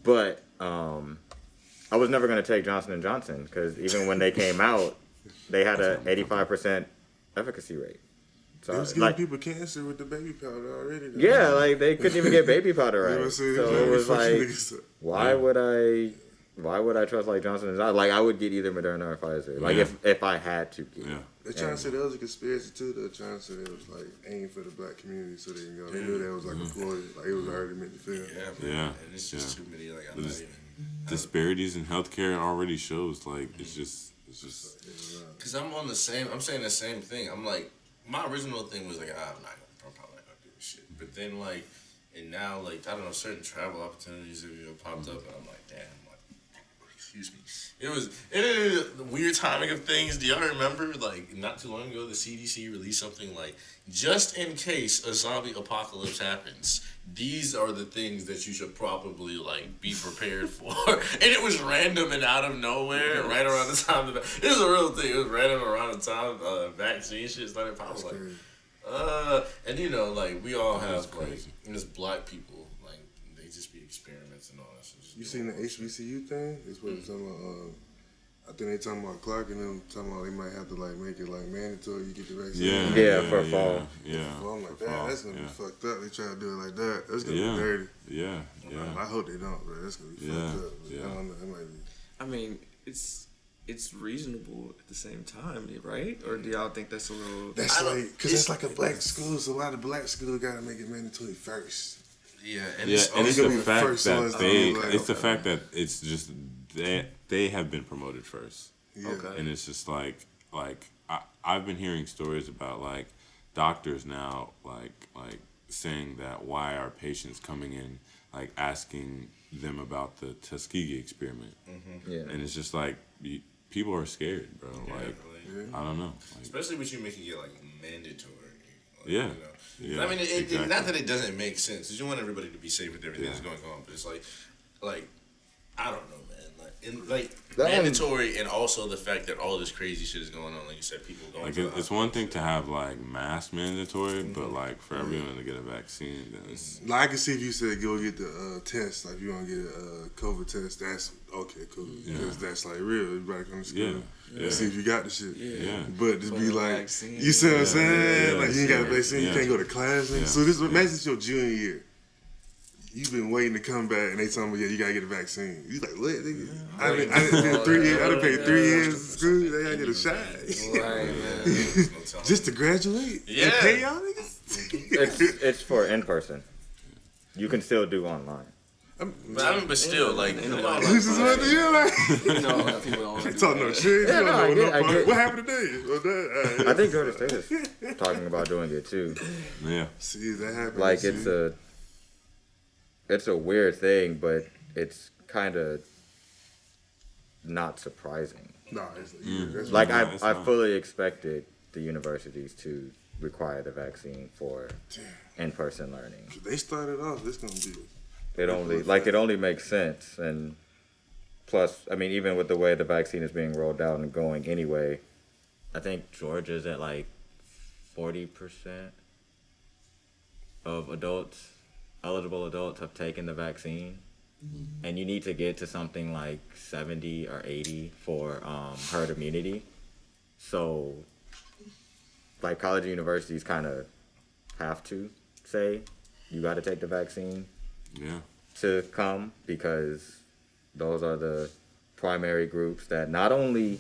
but I was never going to take Johnson & Johnson because even when they came out, they had a 85% efficacy rate. So they was giving people cancer with the baby powder already. Though. Yeah, they couldn't even get baby powder right. So it was why would I trust Johnson & Johnson? I would get either Moderna or Pfizer. If I had to get. Yeah. They're trying to say that was a conspiracy too. They're trying to say it was aimed for the black community so they can go. They knew that was a ploy. It was already meant to fail. Yeah. And it's just too many. I'm not even. Disparities in healthcare already shows it's just. Because I'm saying the same thing. I'm like, my original thing was I'm probably not gonna do this shit. But then and now I don't know, certain travel opportunities have popped up, and I'm like, damn. Excuse me. It is the weird timing of things. Do y'all remember, not too long ago, the CDC released something just in case a zombie apocalypse happens, these are the things that you should probably, be prepared for. And it was random and out of nowhere, right around the time it was a real thing. It was random around the time vaccine shit started popping. And we all have, as black people, they just be experiments and all that shit. You seen the HBCU thing? It's what talking about. I think they talking about Clark and them talking about they might have to make it mandatory you get the vaccine. Yeah, for fall. Yeah. Well, I'm like, that's gonna be fucked up. They try to do it like that. That's gonna be dirty. Yeah. I hope they don't, but that's gonna be fucked up. But I don't know. It might be. I mean, it's reasonable at the same time, right? Or do y'all think that's a little? That's because it's a black school, so a lot of black schools gotta make it mandatory first. Yeah, and it's the fact that it's the fact that it's just they have been promoted first. Yeah. Okay. And it's just I've been hearing stories about doctors now saying that why are patients coming in like asking them about the Tuskegee experiment, and it's just like people are scared, bro. Like I don't know, like, especially with you making it like mandatory. Like, yeah. You know? Yeah, I mean, exactly. not that it doesn't make sense, because you want everybody to be safe with everything that's going on, but it's like I don't know, man. Like mandatory, and also the fact that all this crazy shit is going on. Like you said, people going. Like it's one thing to have like mask mandatory, but like for everyone to get a vaccine, then it's like I can see if you said go get the test, like you want to get a COVID test. That's okay, cool, because that's like real. Everybody come to school. See if you got the shit. But to be like, vaccine. You see what I'm saying? Like you ain't got a vaccine, you can't go to class. So this imagine it's your junior year. You've been waiting to come back, and they tell me, you gotta get a vaccine. You like, what? I done 3 years. I done paid 3 years of school. They gotta get a shot. Right, man. Just to graduate? Yeah. And pay y'all niggas? It's for in person. You can still do online. But still, like, This is what they like. You know, people don't They talk no shit. Yeah, no, I get. What happened today? I think Georgia State is talking about doing it too. yeah. See, that happened. Like it's a weird thing, but it's kind of not surprising. No, it's Like it's I not. fully expected the universities to require the vaccine for in-person learning. they started off. This gonna be. It only makes sense, and plus, I mean, even with the way the vaccine is being rolled out and going anyway, I think Georgia's at like 40% of eligible adults have taken the vaccine, and you need to get to something like 70 or 80 for herd immunity. So, like college and universities kind of have to say you got to take the vaccine to come, because those are the primary groups that not only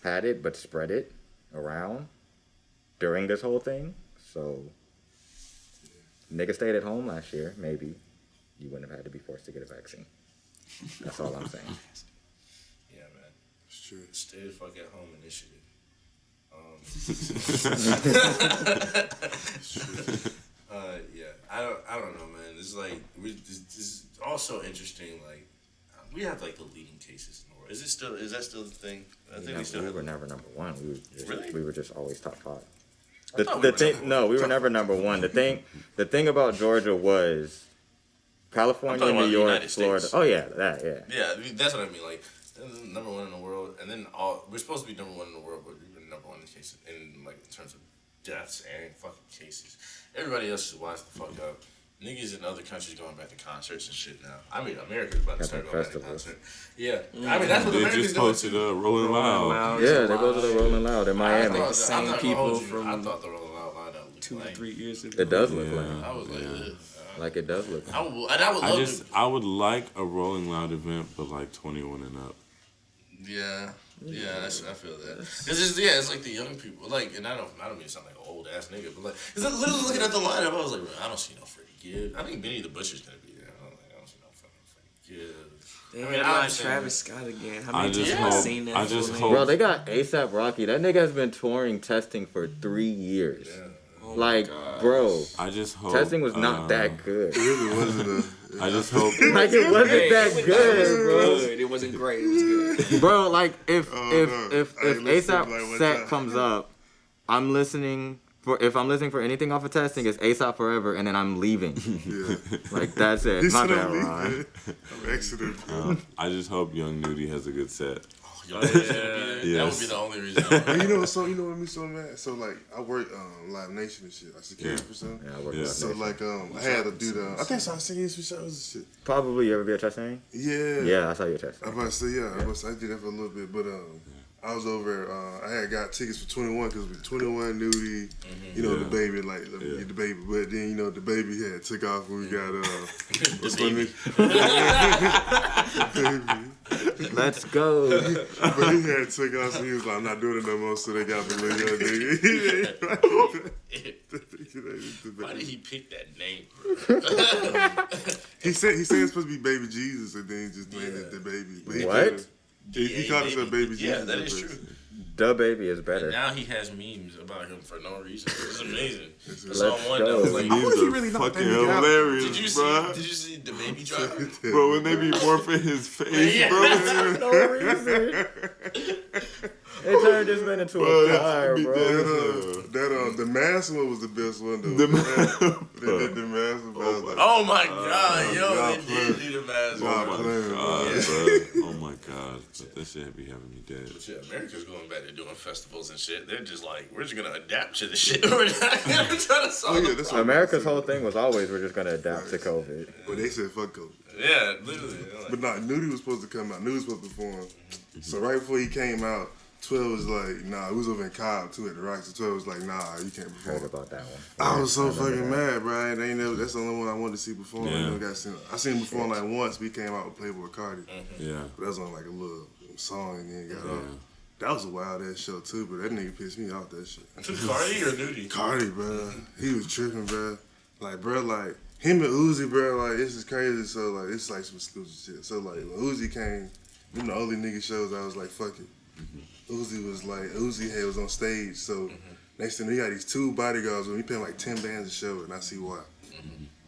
had it but spread it around during this whole thing. So niggas stayed at home last year, maybe you wouldn't have had to be forced to get a vaccine. That's all I'm saying. yeah, man. It's true. Stay the fuck at home initiative. Yeah, I don't know, man. It's like this is also interesting. Like we have like the leading cases in the world. Is that still the thing? I think We were never number one. We were just always top 5. We were never number one. The thing about Georgia was California, New York, Florida. Oh yeah, Yeah, I mean, that's what I mean. Like number one in the world, and then we're supposed to be number one in the world, but we've been number one in cases in like in terms of deaths and fucking cases. Everybody else is wise the fuck up. Niggas in other countries going back to concerts and shit now. I mean, America's about to start going back to concerts. Yeah. I mean, that's what They Americans just posted Rolling Loud. Yeah, they go to the Rolling Loud in Miami. I Same people from I thought the Rolling Loud lineup looked 2 or 3 years ago. It does look like. I was like, Like it does look. I would love to. I would like a Rolling Loud event, but like 21 and up. Yeah, I feel that. It's like the young people. Like, and I don't mean to sound like an old ass nigga, but like, cause I'm literally looking at the lineup, I was like, I don't see no Freddie Gibbs. I think Benny the Butcher's gonna be there. I don't see no fucking Freddie Gibbs. They had Travis Scott again. How many times have you seen that? I just hope. Bro, they got ASAP Rocky. That nigga has been touring testing for 3 years. Yeah. Like, bro, I just hope testing was not that good. It really wasn't I just hope. Like, it wasn't that good, bro. It wasn't great. It was good. Bro, like if listen, ASAP like, one set time. comes up, I'm listening for anything off of testing, it's ASAP Forever, and then I'm leaving. Yeah. Like that's it. He My said bad, I'm Ron. leaving. I'm exiting. I just hope Young Nudie has a good set. That would be the only reason. And you know what me so mad? So like I work Live Nation and shit. I security for something. Yeah, I work Yeah. with So Nation. like I had to do the. I think I seen this for shows and shit. Probably you ever be a testing? Yeah. Yeah, I saw your test. I about to say I did that for a little bit, but I was over. I had got tickets for 21 because with 21 Nudie, you know the baby the baby, but then you know the baby had took off when we got what's my name? Baby. Let's go. But he had took off, so he was like, I'm not doing it no more. So they got me little young nigga. Why did he pick that name? He said it's supposed to be Baby Jesus, and then he just named it the baby. But What? He called himself Baby Jesus. Yeah, that at is first. true. Da Baby is better. And now he has memes about him for no reason. It's amazing. Let's Saw one that go. was like, Memes are fucking hilarious, did you bro. see the baby driver? Bro, when they be morphing his face, Yeah. bro. No reason. They turned this man into Bro, a that's car, be bro. The mask one was the best one though. The mask. They did the mask one. I was like, Oh my god, yo, y'all they did do the mask. Oh my playing, god, bro. Oh my god. But that shit be having me dead. But yeah, America's going back to doing festivals and shit. They're just like, we're just gonna adapt to the shit. We're not gonna try to solve the that's problem. America's whole thing was always we're just gonna adapt to COVID. But they said fuck COVID. Yeah, literally. Like, But nah, Nudie was supposed to come out. Nudie was supposed to perform. So right before he came out, 12 was like, nah, it was over in Cobb too at the Rocks. So 12 was like, nah, you can't Heard perform. about that one. I was so fucking mad, bro. That's the only one I wanted to see perform. Yeah. I seen him perform like once. We came out with Playboy Cardi. Yeah. But that was on like a little song and then got Yeah. off. That was a wild ass show too, but that nigga pissed me off that shit. Cardi or Nudie? Cardi, bro. He was tripping, bro. Like, bro, like, him and Uzi, bro, like, this is crazy. So, like, it's like some exclusive shit. So, like, when Uzi came, them the only nigga shows I was like, fuck it. Uzi was on stage. So, next thing, he got these 2 bodyguards when he paying like 10 bands a show, and I see why.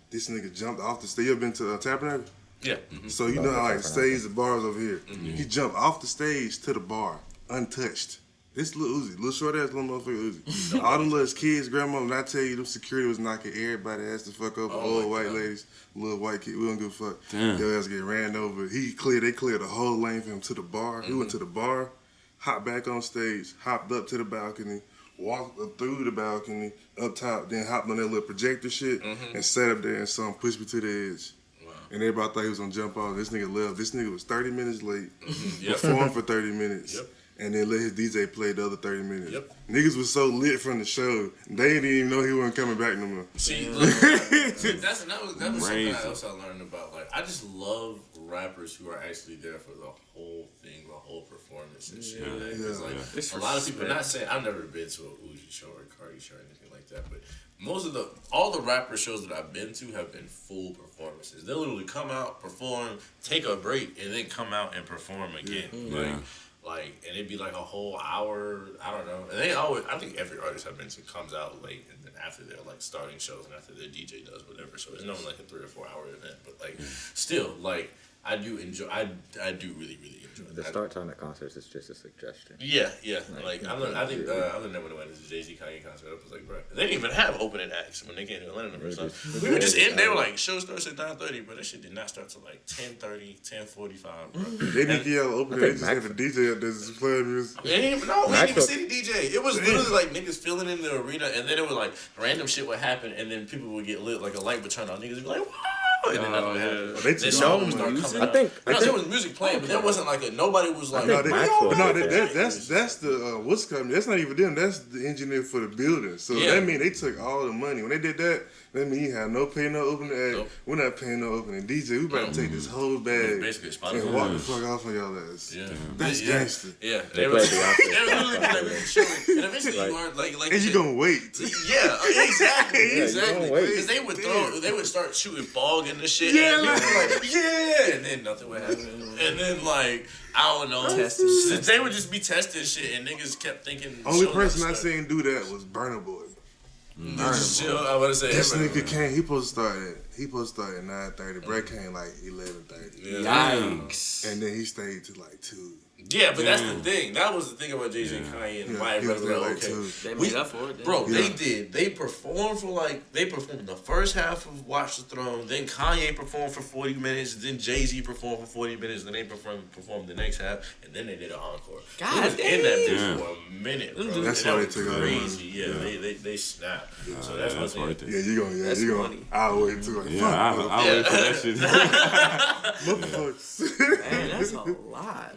This nigga jumped off the stage. You ever been to Tabernacle? Yeah. So, you know how, like, stage, the bar's over here. He jumped off the stage to the bar, untouched. This little Uzi, little short ass little motherfucker Uzi. All them little kids, grandma, when I tell you, them security was knocking everybody ass the fuck over. Old white ladies, little white kid, we don't give a fuck. Damn. Your ass get ran over. They cleared the whole lane for him to the bar. He went to the bar, hopped back on stage, hopped up to the balcony, walked up through the balcony, up top, then hopped on that little projector shit and sat up there and saw him push me to the edge. And everybody thought he was gonna jump off. This nigga left. This nigga was 30 minutes late. Performed for 30 minutes. Yep. And then let his DJ play the other 30 minutes. Yep. Niggas was so lit from the show, they didn't even know he wasn't coming back no more. See, look, that was something Crazy. else I learned about. Like, I just love rappers who are actually there for the whole thing, the whole performance and shit. Because like a lot of people, not saying I've never been to a Uzi show or a Cardi show or anything like that, but all the rapper shows that I've been to have been full performances. They'll literally come out, perform, take a break, and then come out and perform again. Like, and it'd be like a whole hour, I don't know. And they always, I think every artist I've been to comes out late, and then after they're like starting shows and after their DJ does whatever. So it's normally like a 3 or 4 hour event. But like, still, like, I do enjoy, I do really, really enjoy The that. start time at concerts is just a suggestion. Yeah. Like, I think other than when I went to the Jay-Z Kanye concert, I was like, bro, they didn't even have opening acts when they came to Atlanta the first time. We were just in, they were like, show starts at 9:30, but that shit did not start till like 10:30, 10:45, bro. They didn't get y'all open. They just had the DJ up there just playing music. We didn't even see the DJ. It was literally like niggas filling in the arena, and then it was like random shit would happen, and then people would get lit, like a light would turn on. Niggas would be like, wow, and then nothing would happen. They The took show all would the start music. coming up. There was music playing, but there wasn't like nobody was like, I think Maxwell did that. That's the what's coming. That's not even them. That's the engineer for the building. So that mean they took all the money when they did that. That mean you have no pay, no opening act. Nope. We're not paying no opening DJ. We about to take this whole bag basically and walk the fuck off on y'all ass. yeah, That's gangster. Yeah, They played the outfit. They would literally be like, we showing, and eventually you learn like And you gonna wait. Yeah, exactly. don't wait. Because they would start shooting fog in the shit. Yeah, and like, and then nothing would happen. And then like, I don't know, they would just be testing shit, and niggas kept thinking. Only person I seen do that was Burna Boy. Just chill. I want to say This nigga came. He supposed to start at 9:30. Brett came like 11:30. Yikes. And then he stayed to like 2. Yeah, but that's the thing. That was the thing about Jay-Z and Kanye and why he was everybody there was like like, okay. 2. They made up for it. Bro, they did. They performed the first half of Watch the Throne, then Kanye performed for 40 minutes, then Jay-Z performed for 40 minutes, then they performed the next half, and then they did an encore. God They was in that bitch for a minute, bro. That's And why that they was took all the crazy. Yeah, they snapped. So that's what I'm saying. right there. Yeah, you gonna. That's you gonna. funny. I'll wait too. Like, Yeah, fuck, I wait for that shit. motherfuckers. Man, that's a lot.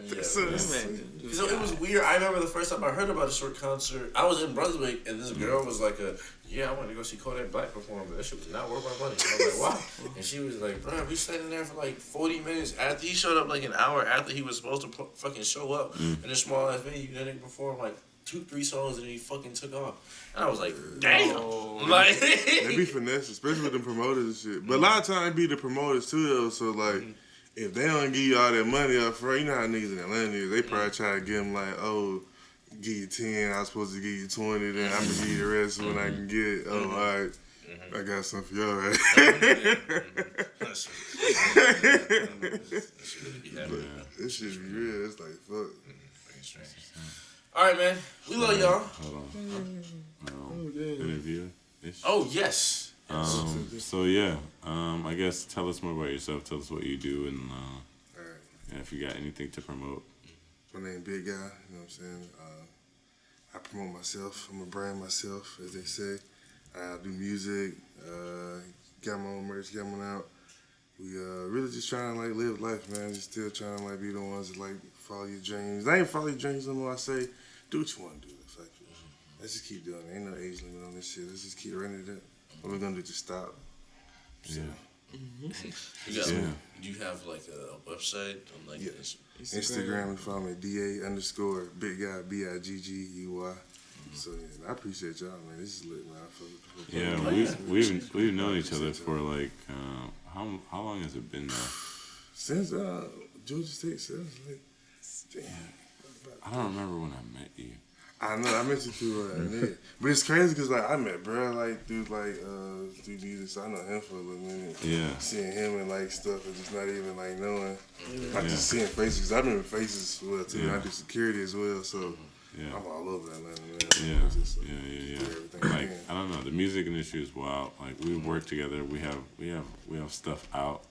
So it was weird. I remember the first time I heard about a short concert, I was in Brunswick, and this girl was like, I wanted to go see Kodak Black perform, but that shit was not worth my money. I was like, why? And she was like, bro, we sat in there for like 40 minutes after he showed up, like an hour after he was supposed to fucking show up in a small ass venue. Then they performed like 2-3 songs, and then he fucking took off. And I was like, damn. Like, They be finesse, especially with the promoters and shit. But a lot of times it be the promoters too, though. So like, if they don't give you all that money up front, you know how niggas in Atlanta is. They probably try to give them like, oh, give you 10, I was supposed to give you 20, then I'm gonna give you the rest when I can get it. Oh, all right. I got something for y'all. Right? That's This shit be real. It's like, fuck. All right, man. We love y'all. Hold on. Interview. Oh, yes. So yeah, I guess tell us more about yourself. Tell us what you do, and if you got anything to promote. My name BigGuy. You know what I'm saying? I promote myself. I'm a brand myself, as they say. I do music. Got my own merch coming out. We really just trying to like live life, man. Just still trying to like be the ones that like follow your dreams. I ain't follow your dreams no more. I say, do what you want to do. Fuck it. Let's just keep doing it. Ain't no age limit on this shit. Let's just keep running it up. What we're gonna do? Just stop. So, Do you have like a website on like this? Instagram, we follow me DA_BigGuy BIGGUY. So yeah, I appreciate y'all, man. This is lit, man. We've known each other for like how long has it been now? Since Georgia State sales, like damn. I don't remember when I met you. I know I met you through Nick, but it's crazy because like I met bro like through music, so I know him for a little minute. Yeah. Seeing him and like stuff and just not even like knowing, like just seeing faces. Cause I remember faces well too. Yeah. I do security as well, so. Yeah. I'm all over Atlanta, man. Yeah. Just, Like I don't know, the music industry is wild. Like we work together. We have stuff out.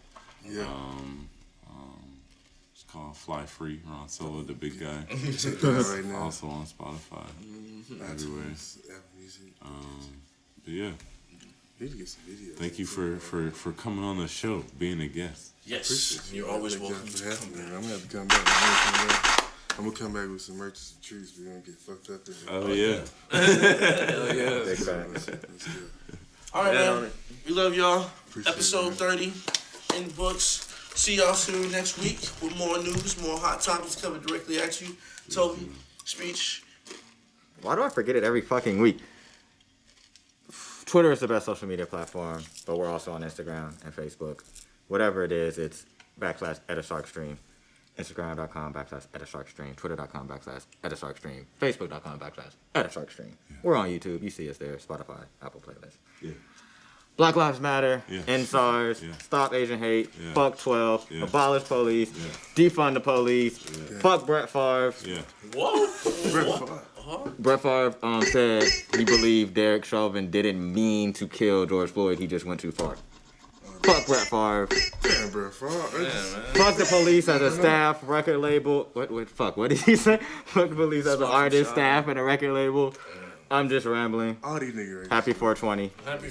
Yeah. It's called Fly Free. Ron Solo, the big guy. Check that out right now. Also on Spotify. Everywhere. Apple Music. But yeah. Need to get some videos. Thank you for coming on the show, being a guest. Yes. You're always welcome to come back. I'm gonna have to come back. I'm gonna come back with some merch and some trees. We're gonna get fucked up in here. Oh yeah. Hell yeah. Big facts. Let's go. All right, man. We love y'all. Appreciate Episode it, 30 in the books. See y'all soon next week with more news, more hot topics coming directly at you. Toby, speech. Why do I forget it every fucking week? Twitter is the best social media platform, but we're also on Instagram and Facebook. Whatever it is, it's /@a_sharkstream. Instagram.com/@a_sharkstream. Twitter.com/@a_sharkstream. Facebook.com /@a_sharkstream. We're on YouTube. You see us there. Spotify, Apple Playlist. Yeah. Black Lives Matter. Yeah. NSARS. Yeah. Stop Asian hate. Yeah. Fuck 12. Yeah. Abolish police. Defund the police. Fuck Brett Favre. Yeah. Whoa. Brett Favre said he believed Derek Chauvin didn't mean to kill George Floyd. He just went too far. Fuck Brett Favre. Damn, bro. Fuck the police as a staff, record label. What did he say? Fuck the police as an artist, staff, and a record label. I'm just rambling. All these niggas. Happy 420. Happy